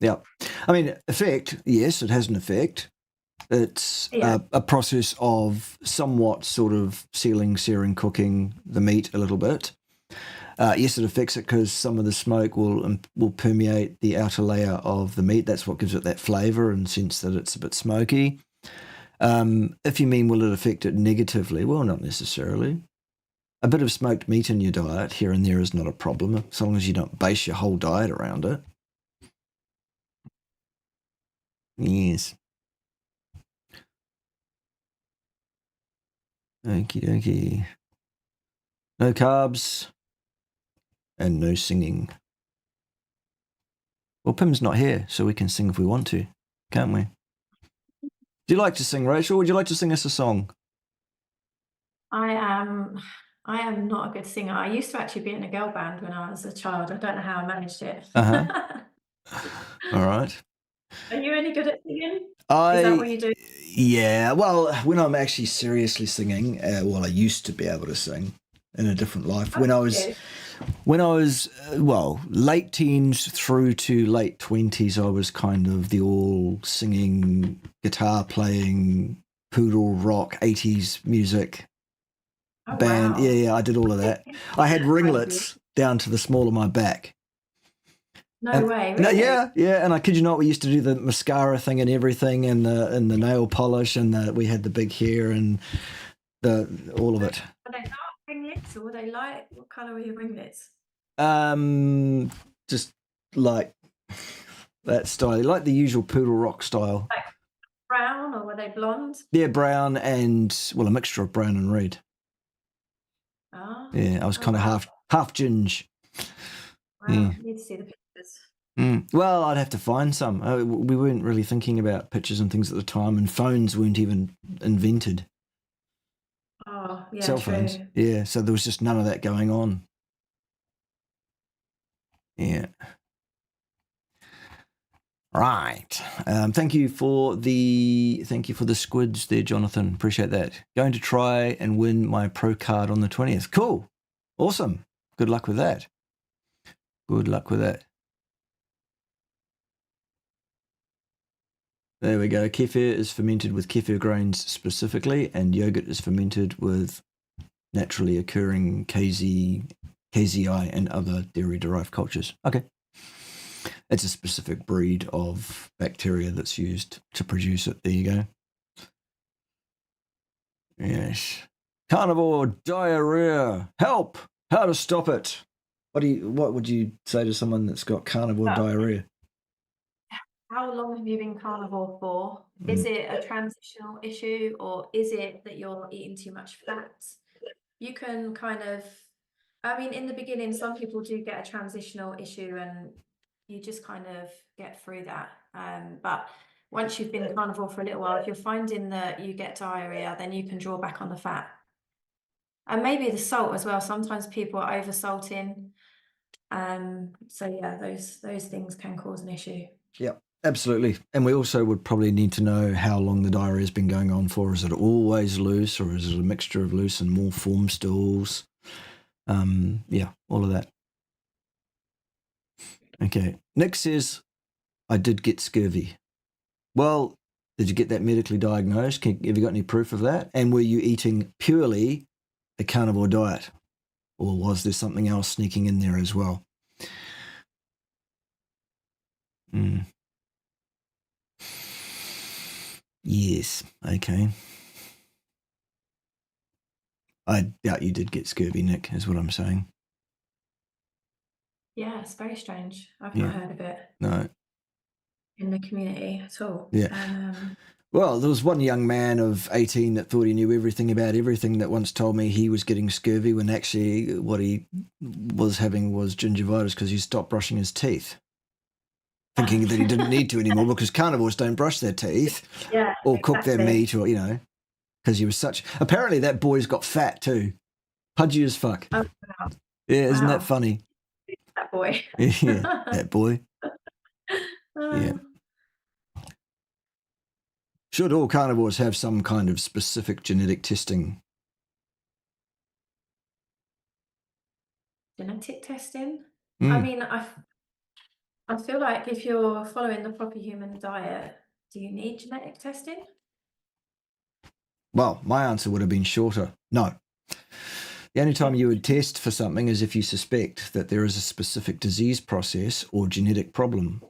Yeah. I mean, effect, yes, it has an effect. It's a process of somewhat sort of searing, cooking the meat a little bit. Yes, it affects it because some of the smoke will permeate the outer layer of the meat. That's what gives it that flavour and sense that it's a bit smoky. If you mean will it affect it negatively, well, not necessarily. A bit of smoked meat in your diet here and there is not a problem as long as you don't base your whole diet around it. Yes. Okie dokie. No carbs and no singing. Well, Pim's not here, so we can sing if we want to, can't we? Do you like to sing, Rachel? Would you like to sing us a song? I am not a good singer. I used to actually be in a girl band when I was a child. I don't know how I managed it. All right. Are you any good at singing? Is that what you do? Yeah, well, when I'm actually seriously singing, well, I used to be able to sing in a different life. When I was late teens through to late 20s, I was kind of the all singing, guitar playing, poodle rock, 80s music band. Wow. Yeah, I did all of that. I had ringlets down to the small of my back. No way, No, really? yeah, and I kid you not, we used to do the mascara thing and everything, and the nail polish, and we had the big hair and all of it. Were they dark ringlets or were they light? What colour were your ringlets? Just like that style, like the usual poodle rock style. Like brown or were they blonde? Yeah, brown and a mixture of brown and red. Oh, Yeah, I was kind of half ginge. wow. Yeah. I need to see the pictures. Well, I'd have to find some. We weren't really thinking about pictures and things at the time, and phones weren't even invented. Oh, yeah, Cell true. phones. Yeah, so there was just none of that going on. Yeah. Right. Thank you for the squids there, Jonathan. Appreciate that. Going to try and win my pro card on the 20th. Cool. Awesome. Good luck with that. Good luck with that. There we go. Kefir is fermented with kefir grains specifically, and yogurt is fermented with naturally occurring casein and other dairy-derived cultures. Okay. It's a specific breed of bacteria that's used to produce it. There you go. Yes. Carnivore diarrhea. Help! How to stop it? What would you say to someone that's got carnivore diarrhea? How long have you been carnivore for? Is it a transitional issue or is it that you're eating too much fat? You can kind of, in the beginning, some people do get a transitional issue and you just kind of get through that. But once you've been carnivore for a little while, if you're finding that you get diarrhea, then you can draw back on the fat. And maybe the salt as well. Sometimes people are over salting. So yeah, those things can cause an issue. Yeah, absolutely. And we also would probably need to know how long the diarrhea has been going on for. Is it always loose, or is it a mixture of loose and more form stools? Yeah, all of that. Okay. Nick says, I did get scurvy. Well, did you get that medically diagnosed? Have you got any proof of that? And were you eating purely a carnivore diet? Or was there something else sneaking in there as well? Yes, okay. I doubt you did get scurvy, Nick, is what I'm saying. Yeah, it's very strange. I've not heard of it. No. In the community at all. Yeah. Well, there was one young man of 18 that thought he knew everything about everything that once told me he was getting scurvy when actually what he was having was gingivitis because he stopped brushing his teeth, thinking that he didn't need to anymore because carnivores don't brush their teeth or cook their meat or, because he was such... Apparently that boy's got fat too. Pudgy as fuck. Oh, wow. Yeah, isn't that funny? That boy. Yeah, that boy. Yeah. Should all carnivores have some kind of specific genetic testing? Genetic testing? I feel like if you're following the proper human diet, do you need genetic testing? Well, my answer would have been shorter. No. The only time you would test for something is if you suspect that there is a specific disease process or genetic problem.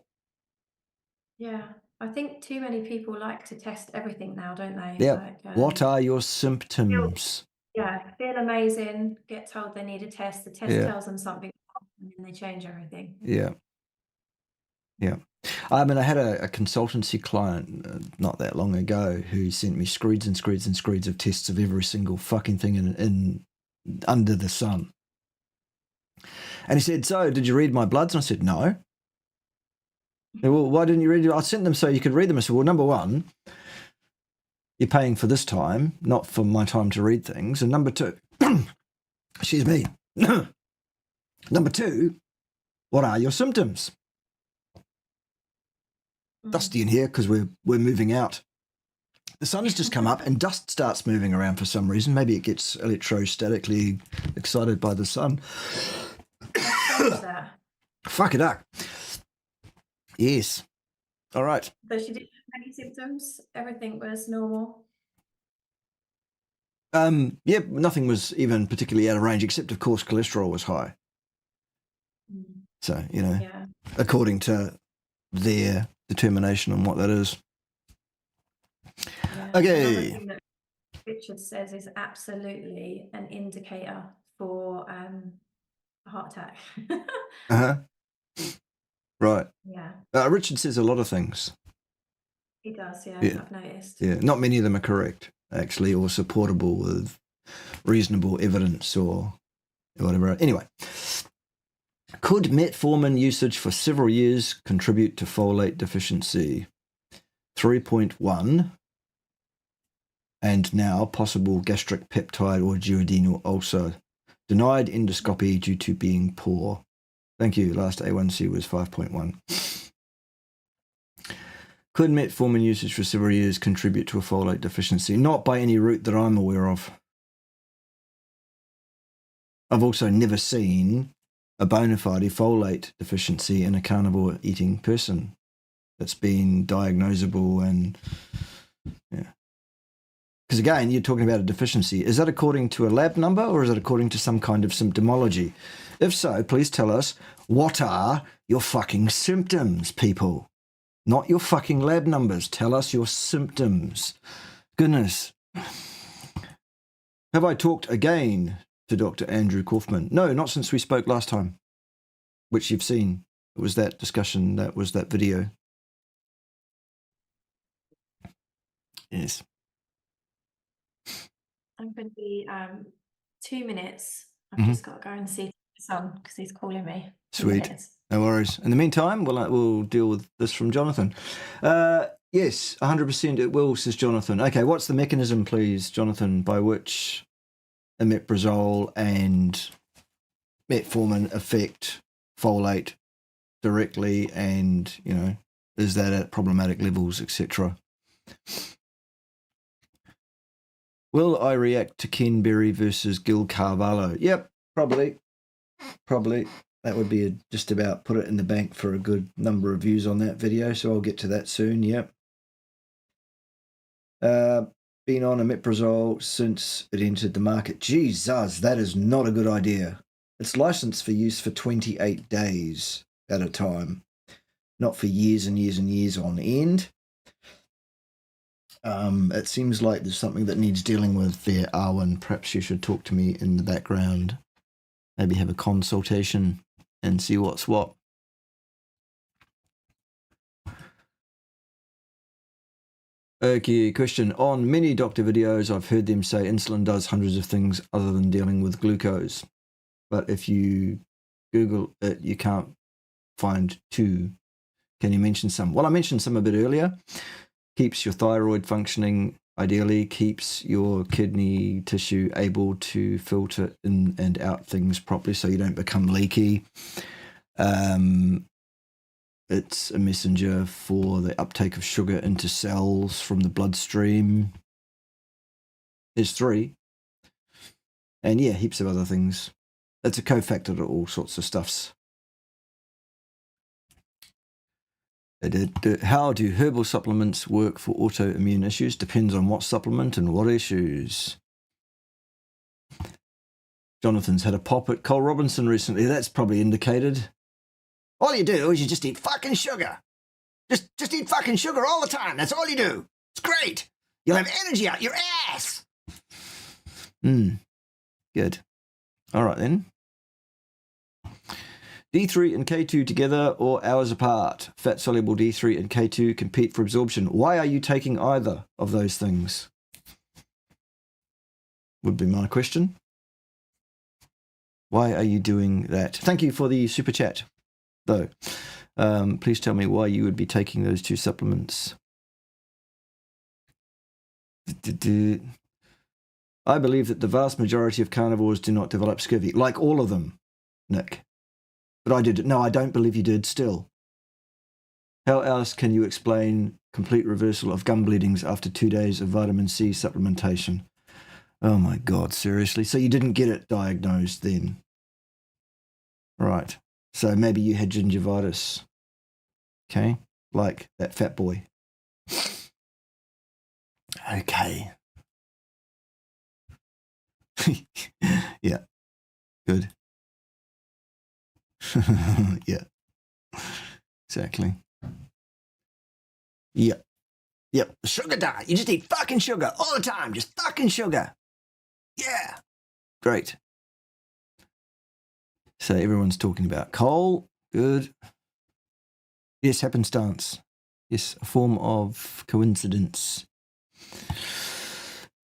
Yeah. I think too many people like to test everything now, don't they? Yeah. What are your symptoms? Feel amazing, get told they need a test, the test tells them something, and then they change everything. Yeah. I had a consultancy client not that long ago who sent me screeds and screeds and screeds of tests of every single fucking thing in under the sun. And he said, so did you read my bloods? And I said, no. Well, why didn't you read it? I sent them so you could read them. I said, well, number one, you're paying for this time, not for my time to read things. And number two, excuse me. Number two, what are your symptoms? Dusty in here because we're moving out. The sun has just come up and dust starts moving around for some reason. Maybe it gets electrostatically excited by the sun. Fuck it up. Yes. All right. So she didn't have any symptoms? Everything was normal? Yeah, nothing was even particularly out of range, except, of course, cholesterol was high. So, Yeah. according to their determination on what that is. Yeah. Okay. Another thing that Richard says is absolutely an indicator for a heart attack. Uh-huh. Right. Yeah, Richard says a lot of things. he does. Yeah, Yeah. I've noticed. Yeah. Not many of them are correct, actually, or supportable with reasonable evidence or whatever. Anyway. Could metformin usage for several years contribute to folate deficiency? 3.1. And now possible gastric peptide or duodenal ulcer. Denied endoscopy due to being poor. Thank you. Last A1C was 5.1. Could metformin usage for several years contribute to a folate deficiency? Not by any route that I'm aware of. I've also never seen a bona fide folate deficiency in a carnivore eating person that's been diagnosable and yeah. Because again, you're talking about a deficiency. Is that according to a lab number or is it according to some kind of symptomology? If so, please tell us, what are your fucking symptoms, people? Not your fucking lab numbers. Tell us your symptoms. Goodness. Have I talked again to Dr. Andrew Kaufman? No, not since we spoke last time, which you've seen. It was that discussion, that was that video. Yes. I'm going to be 2 minutes. I've Mhm. just got to go and see my son because he's calling me. 2 Sweet. minutes. No worries. In the meantime, we'll deal with this from Jonathan. Yes, 100% it will, says Jonathan. Okay, what's the mechanism, please, Jonathan, by which omeprazole and metformin affect folate directly and, is that at problematic levels, etc.? Will I react to Ken Berry versus Gil Carvalho? Yep, probably. That would be just about put it in the bank for a good number of views on that video, so I'll get to that soon, yep. Been on omeprazole since it entered the market. Jesus, that is not a good idea. It's licensed for use for 28 days at a time, not for years and years and years on end. It seems like there's something that needs dealing with there, Arwen. Perhaps you should talk to me in the background. Maybe have a consultation and see what's what. Okay, question. On many doctor videos, I've heard them say insulin does hundreds of things other than dealing with glucose. But if you Google it, you can't find two. Can you mention some? Well, I mentioned some a bit earlier. Keeps your thyroid functioning ideally, keeps your kidney tissue able to filter in and out things properly so you don't become leaky. It's a messenger for the uptake of sugar into cells from the bloodstream. There's 3. And yeah, heaps of other things. It's a cofactor to all sorts of stuffs. How do herbal supplements work for autoimmune issues? Depends on what supplement and what issues. Jonathan's had a pop at Cole Robinson recently. That's probably indicated. All you do is you just eat fucking sugar. Just eat fucking sugar all the time. That's all you do. It's great. You'll have energy out your ass. Good. All right then. D3 and K2 together or hours apart? Fat-soluble D3 and K2 compete for absorption. Why are you taking either of those things? Would be my question. Why are you doing that? Thank you for the super chat, though. Please tell me why you would be taking those 2 supplements. I believe that the vast majority of carnivores do not develop scurvy, like all of them, Nick. But I did. No, I don't believe you did still. How else can you explain complete reversal of gum bleedings after 2 days of vitamin C supplementation? Oh my God, seriously? So you didn't get it diagnosed then? Right. So maybe you had gingivitis. Okay? Like that fat boy. Okay. Yeah. Good. Yeah, exactly. Yep. Yep. Sugar diet. You just eat fucking sugar all the time. Just fucking sugar. Yeah. Great. So everyone's talking about coal. Good. Yes, happenstance. Yes, a form of coincidence.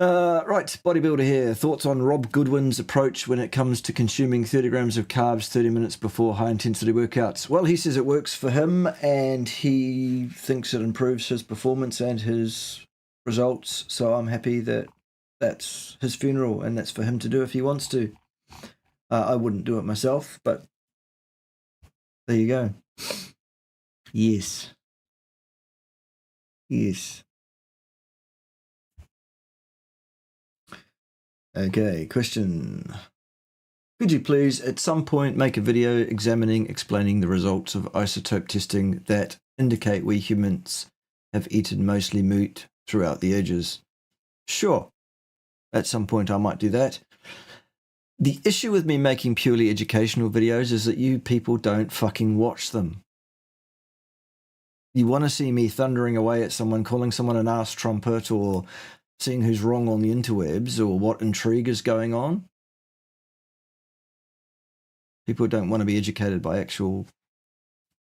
Right, bodybuilder here. Thoughts on Rob Goodwin's approach when it comes to consuming 30 grams of carbs 30 minutes before high-intensity workouts? Well, he says it works for him, and he thinks it improves his performance and his results. So I'm happy that that's his funeral, and that's for him to do if he wants to. I wouldn't do it myself, but there you go. Yes. Yes. Okay, question. Could you please at some point make a video explaining the results of isotope testing that indicate we humans have eaten mostly meat throughout the ages? Sure. At some point I might do that. The issue with me making purely educational videos is that you people don't fucking watch them. You want to see me thundering away at someone, calling someone an ass trumpet, or seeing who's wrong on the interwebs, or what intrigue is going on. People don't want to be educated by actual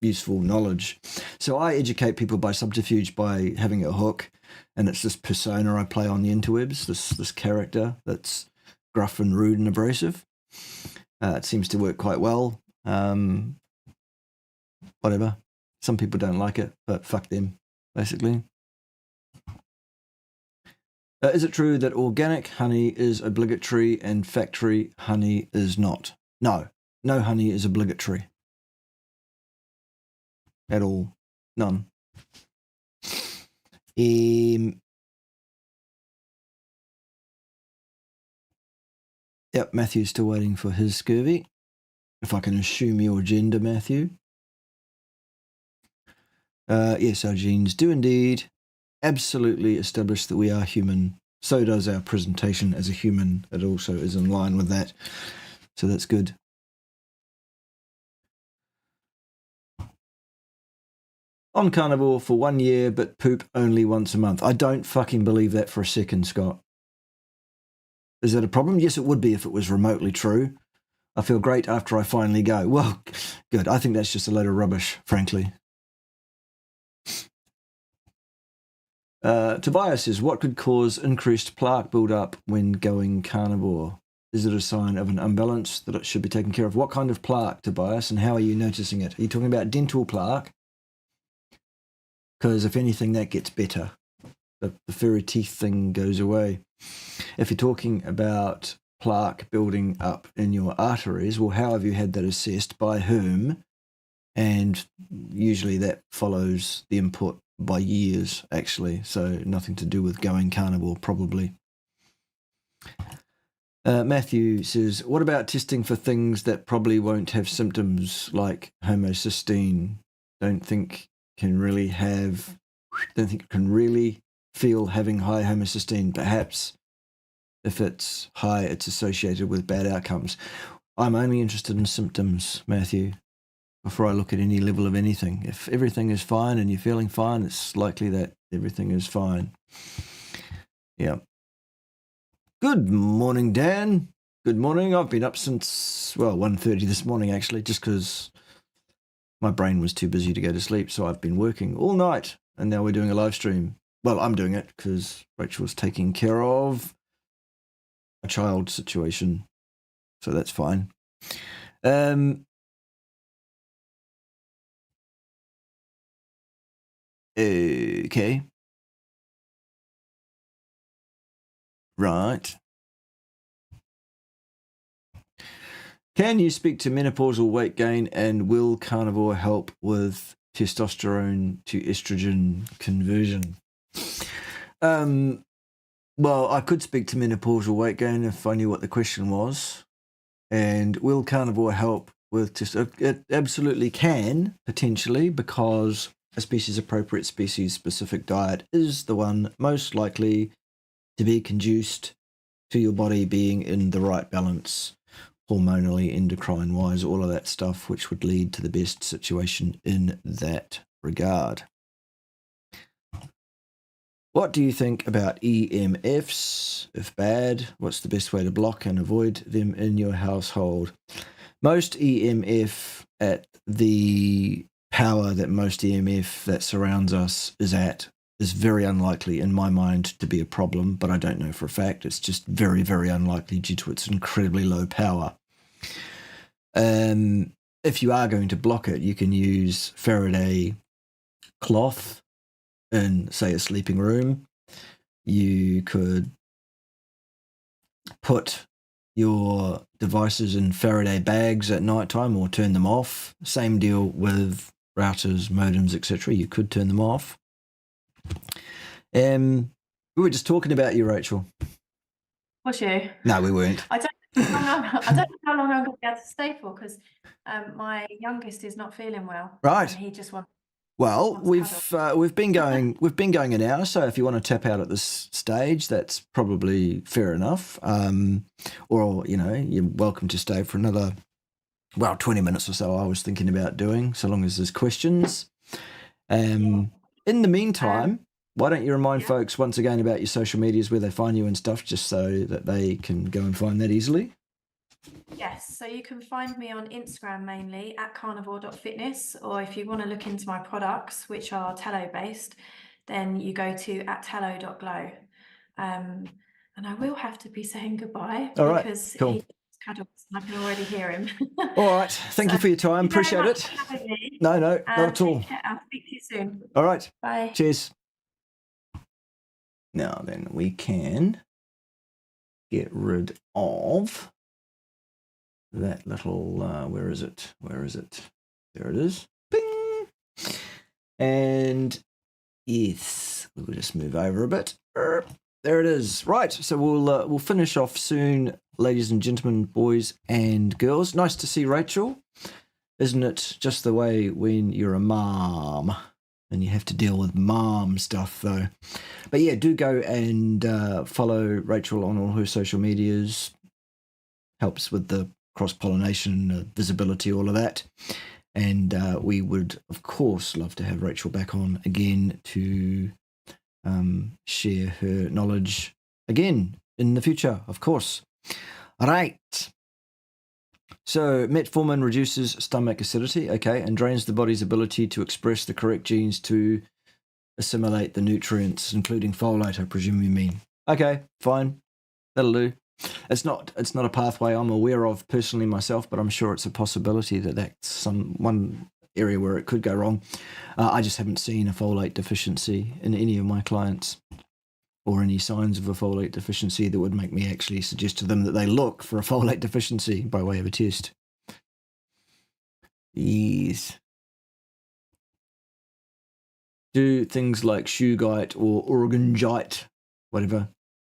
useful knowledge. So I educate people by subterfuge, by having a hook, and it's this persona I play on the interwebs, this character that's gruff and rude and abrasive. It seems to work quite well. Whatever. Some people don't like it, but fuck them, basically. Is it true that organic honey is obligatory and factory honey is not? No. No honey is obligatory. At all. None. Yep, Matthew's still waiting for his scurvy. If I can assume your gender, Matthew. Yes, our genes do indeed absolutely establish that we are human. So does our presentation as a human. It also is in line with that. So that's good. On carnivore for 1 year, but poop only once a month. I don't fucking believe that for a second, Scott. Is that a problem? Yes, it would be if it was remotely true. I feel great after I finally go. Well, good. I think that's just a load of rubbish, frankly. Tobias says, what could cause increased plaque buildup when going carnivore? Is it a sign of an imbalance that it should be taken care of? What kind of plaque, Tobias, and how are you noticing it? Are you talking about dental plaque? Because if anything, that gets better. The furry teeth thing goes away. If you're talking about plaque building up in your arteries, well, how have you had that assessed? By whom? And usually that follows the input by years, actually. So nothing to do with going carnivore, probably. Matthew says, what about testing for things that probably won't have symptoms like homocysteine? Don't think it can really feel having high homocysteine. Perhaps if it's high, it's associated with bad outcomes. I'm only interested in symptoms, Matthew, before I look at any level of anything. If everything is fine and you're feeling fine, it's likely that everything is fine. Yeah. Good morning, Dan. Good morning. I've been up since, 1:30 this morning, actually, just because my brain was too busy to go to sleep. So I've been working all night, and now we're doing a live stream. Well, I'm doing it because Rachel's taking care of a child situation. So that's fine. Okay. Right. Can you speak to menopausal weight gain, and will carnivore help with testosterone to estrogen conversion? Well, I could speak to menopausal weight gain if I knew what the question was. And will carnivore help with testosterone? It absolutely can, potentially, because a species-appropriate, species-specific diet is the one most likely to be conducive to your body being in the right balance, hormonally, endocrine-wise, all of that stuff, which would lead to the best situation in that regard. What do you think about EMFs? If bad, what's the best way to block and avoid them in your household? Most EMF at the power that most EMF that surrounds us is at is very unlikely in my mind to be a problem, but I don't know for a fact. It's just very, very unlikely due to its incredibly low power. If you are going to block it, you can use Faraday cloth in, say, a sleeping room. You could put your devices in Faraday bags at night time or turn them off. Same deal with routers, modems, etc. You could turn them off. We were just talking about you, Rachel. Was you? No, we weren't. I don't know how long I'm going to be able to stay for, because my youngest is not feeling well. Right. And he just wants. Well, we've been going an hour, so if you want to tap out at this stage, that's probably fair enough. Or you're welcome to stay for another 20 minutes or so. I was thinking about doing, so long as there's questions. In the meantime, why don't you remind folks once again about your social medias, where they find you and stuff, just so that they can go and find that easily? Yes, so you can find me on Instagram mainly at carnivore.fitness, or if you want to look into my products, which are tallow based, then you go to @tallow.glow. And I will have to be saying goodbye because cool. he's cuddles and I can already hear him. All right, thank you for your time. Appreciate it. No, not at all. I'll speak to you soon. All right. Bye. Cheers. Now then, we can get rid of that little, where is it? There it is. Bing! And yes, we'll just move over a bit. There it is. Right, so we'll finish off soon, ladies and gentlemen, boys and girls. Nice to see Rachel. Isn't it just the way when you're a mom? And you have to deal with mom stuff, though. But yeah, do go and follow Rachel on all her social medias. Helps with the cross-pollination, visibility, all of that. And we would, of course, love to have Rachel back on again to share her knowledge again in the future, of course. All right. So metformin reduces stomach acidity, okay, and drains the body's ability to express the correct genes to assimilate the nutrients, including folate, I presume you mean. Okay, fine. That'll do. It's not a pathway I'm aware of personally myself, but I'm sure it's a possibility that that's one area where it could go wrong. I just haven't seen a folate deficiency in any of my clients, or any signs of a folate deficiency that would make me actually suggest to them that they look for a folate deficiency by way of a test. Yes. Do things like Shugite or Organgite, whatever,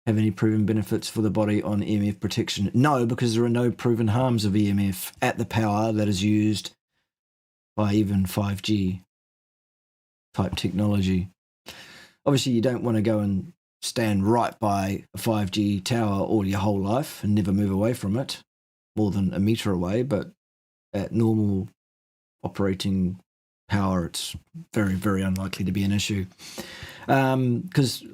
have any proven benefits for the body on EMF protection? No, because there are no proven harms of EMF at the power that is used by even 5G type technology. Obviously, you don't want to go and stand right by a 5G tower all your whole life and never move away from it, more than a meter away, but at normal operating power, it's very, very unlikely to be an issue. Because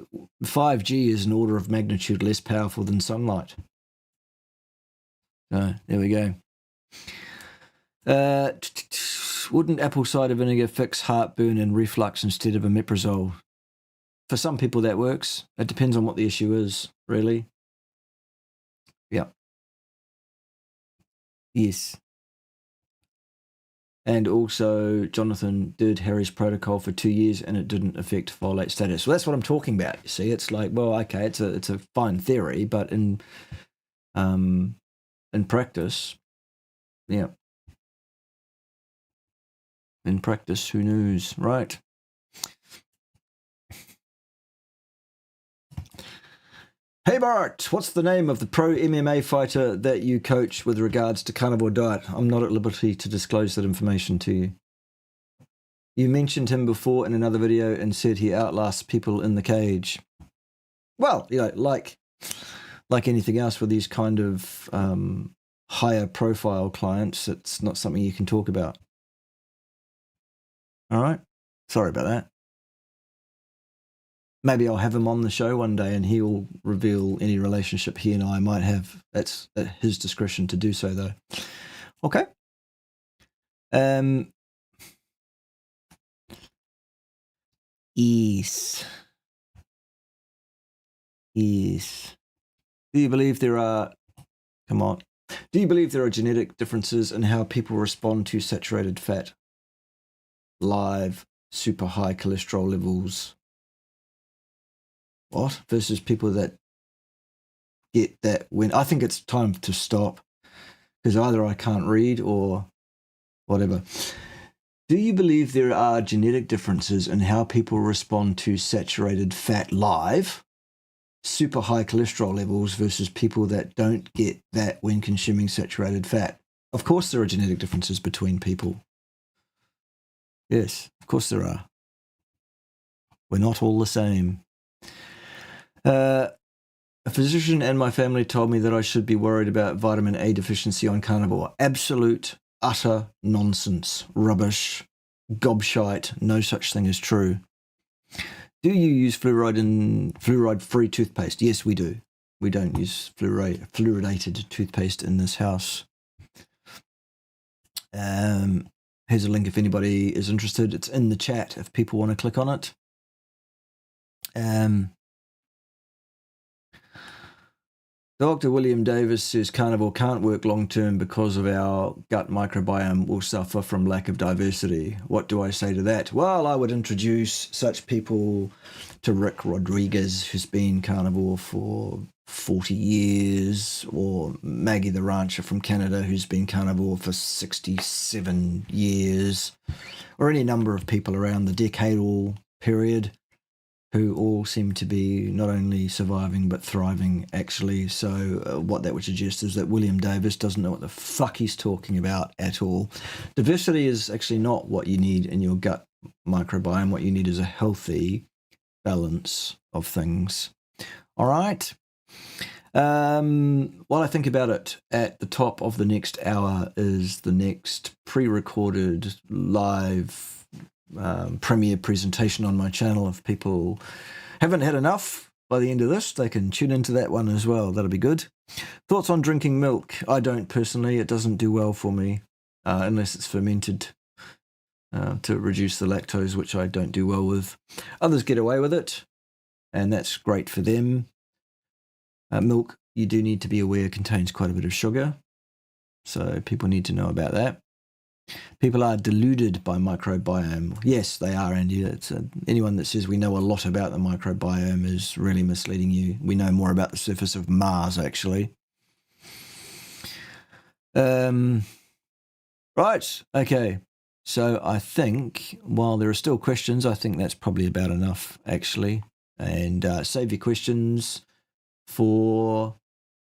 5G is an order of magnitude less powerful than sunlight. So, there we go. Wouldn't apple cider vinegar fix heartburn and reflux instead of omeprazole? For some people that works. It depends on what the issue is, really. Yeah. Yes. And also, Jonathan did Harry's protocol for 2 years and it didn't affect folate status. Well, that's what I'm talking about. You see, it's like, well, okay, it's a fine theory, but in practice, yeah. In practice, who knows, right? Hey Bart, what's the name of the pro MMA fighter that you coach with regards to carnivore diet? I'm not at liberty to disclose that information to you. You mentioned him before in another video and said he outlasts people in the cage. Well, like anything else with these kind of higher profile clients, it's not something you can talk about. All right. Sorry about that. Maybe I'll have him on the show one day and he'll reveal any relationship he and I might have. That's at his discretion to do so, though. Okay. Yes. Yes. Do you believe there are... Come on. Do you believe there are genetic differences in how people respond to saturated fat, live, super high cholesterol levels? What? Versus people that get that when... I think it's time to stop, because either I can't read or whatever. Do you believe there are genetic differences in how people respond to saturated fat live, super high cholesterol levels versus people that don't get that when consuming saturated fat? Of course there are genetic differences between people. Yes, of course there are. We're not all the same. A physician and my family told me that I should be worried about vitamin A deficiency on carnivore. Absolute, utter nonsense, rubbish, gobshite, no such thing is true. Do you use fluoride-free toothpaste? Yes, we do. We don't use fluoridated toothpaste in this house. Here's a link if anybody is interested. It's in the chat if people want to click on it. Dr. William Davis says carnivore can't work long-term because of our gut microbiome will suffer from lack of diversity. What do I say to that? Well, I would introduce such people to Rick Rodriguez, who's been carnivore for 40 years, or Maggie the Rancher from Canada, who's been carnivore for 67 years, or any number of people around the decadal period who all seem to be not only surviving but thriving, actually. So what that would suggest is that William Davis doesn't know what the fuck he's talking about at all. Diversity is actually not what you need in your gut microbiome. What you need is a healthy balance of things. All right? While I think about it, at the top of the next hour is the next pre-recorded live premiere presentation on my channel. If people haven't had enough by the end of this, they can tune into that one as well. That'll be good. Thoughts on drinking milk? I don't personally. It doesn't do well for me unless it's fermented to reduce the lactose, which I don't do well with. Others get away with it, and that's great for them. Milk, you do need to be aware, contains quite a bit of sugar, so people need to know about that. People are deluded by microbiome. Yes, they are, Andy. Anyone that says we know a lot about the microbiome is really misleading you. We know more about the surface of Mars, actually. Right, okay. So I think, while there are still questions, I think that's probably about enough, actually. And save your questions for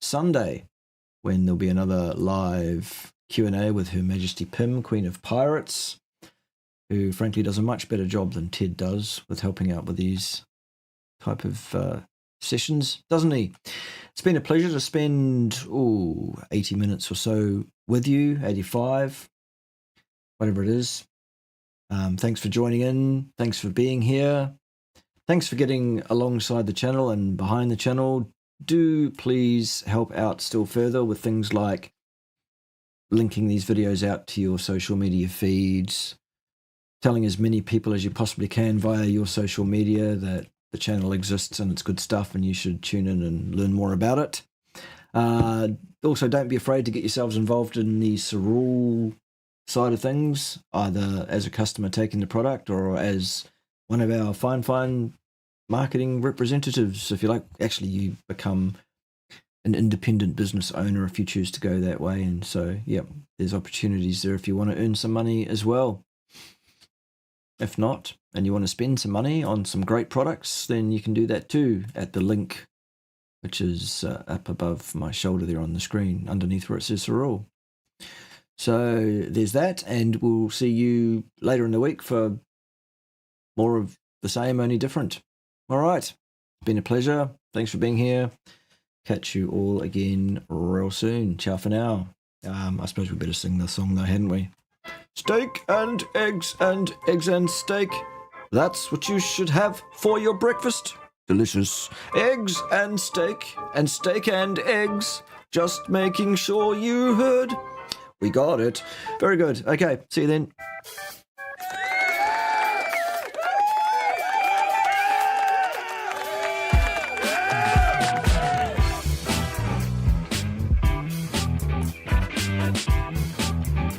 Sunday, when there'll be another live Q&A with Her Majesty Pym, Queen of Pirates, who frankly does a much better job than Ted does with helping out with these type of sessions, doesn't he? It's been a pleasure to spend 80 minutes or so with you, 85, whatever it is. Thanks for joining in. Thanks for being here. Thanks for getting alongside the channel and behind the channel. Do please help out still further with things like linking these videos out to your social media feeds, telling as many people as you possibly can via your social media that the channel exists and it's good stuff and you should tune in and learn more about it. Also, don't be afraid to get yourselves involved in the cereal side of things, either as a customer taking the product or as one of our fine marketing representatives. If you like, actually you become an independent business owner if you choose to go that way. And so, yeah, there's opportunities there if you want to earn some money as well. If not, and you want to spend some money on some great products, then you can do that too at the link, which is up above my shoulder there on the screen, underneath where it says Herbal. So there's that, and we'll see you later in the week for more of the same, only different. All right. It's been a pleasure. Thanks for being here. Catch you all again real soon. Ciao for now. I suppose we better sing the song though, hadn't we? Steak and eggs and eggs and steak. That's what you should have for your breakfast. Delicious. Eggs and steak and eggs. Just making sure you heard. We got it. Very good. Okay, see you then.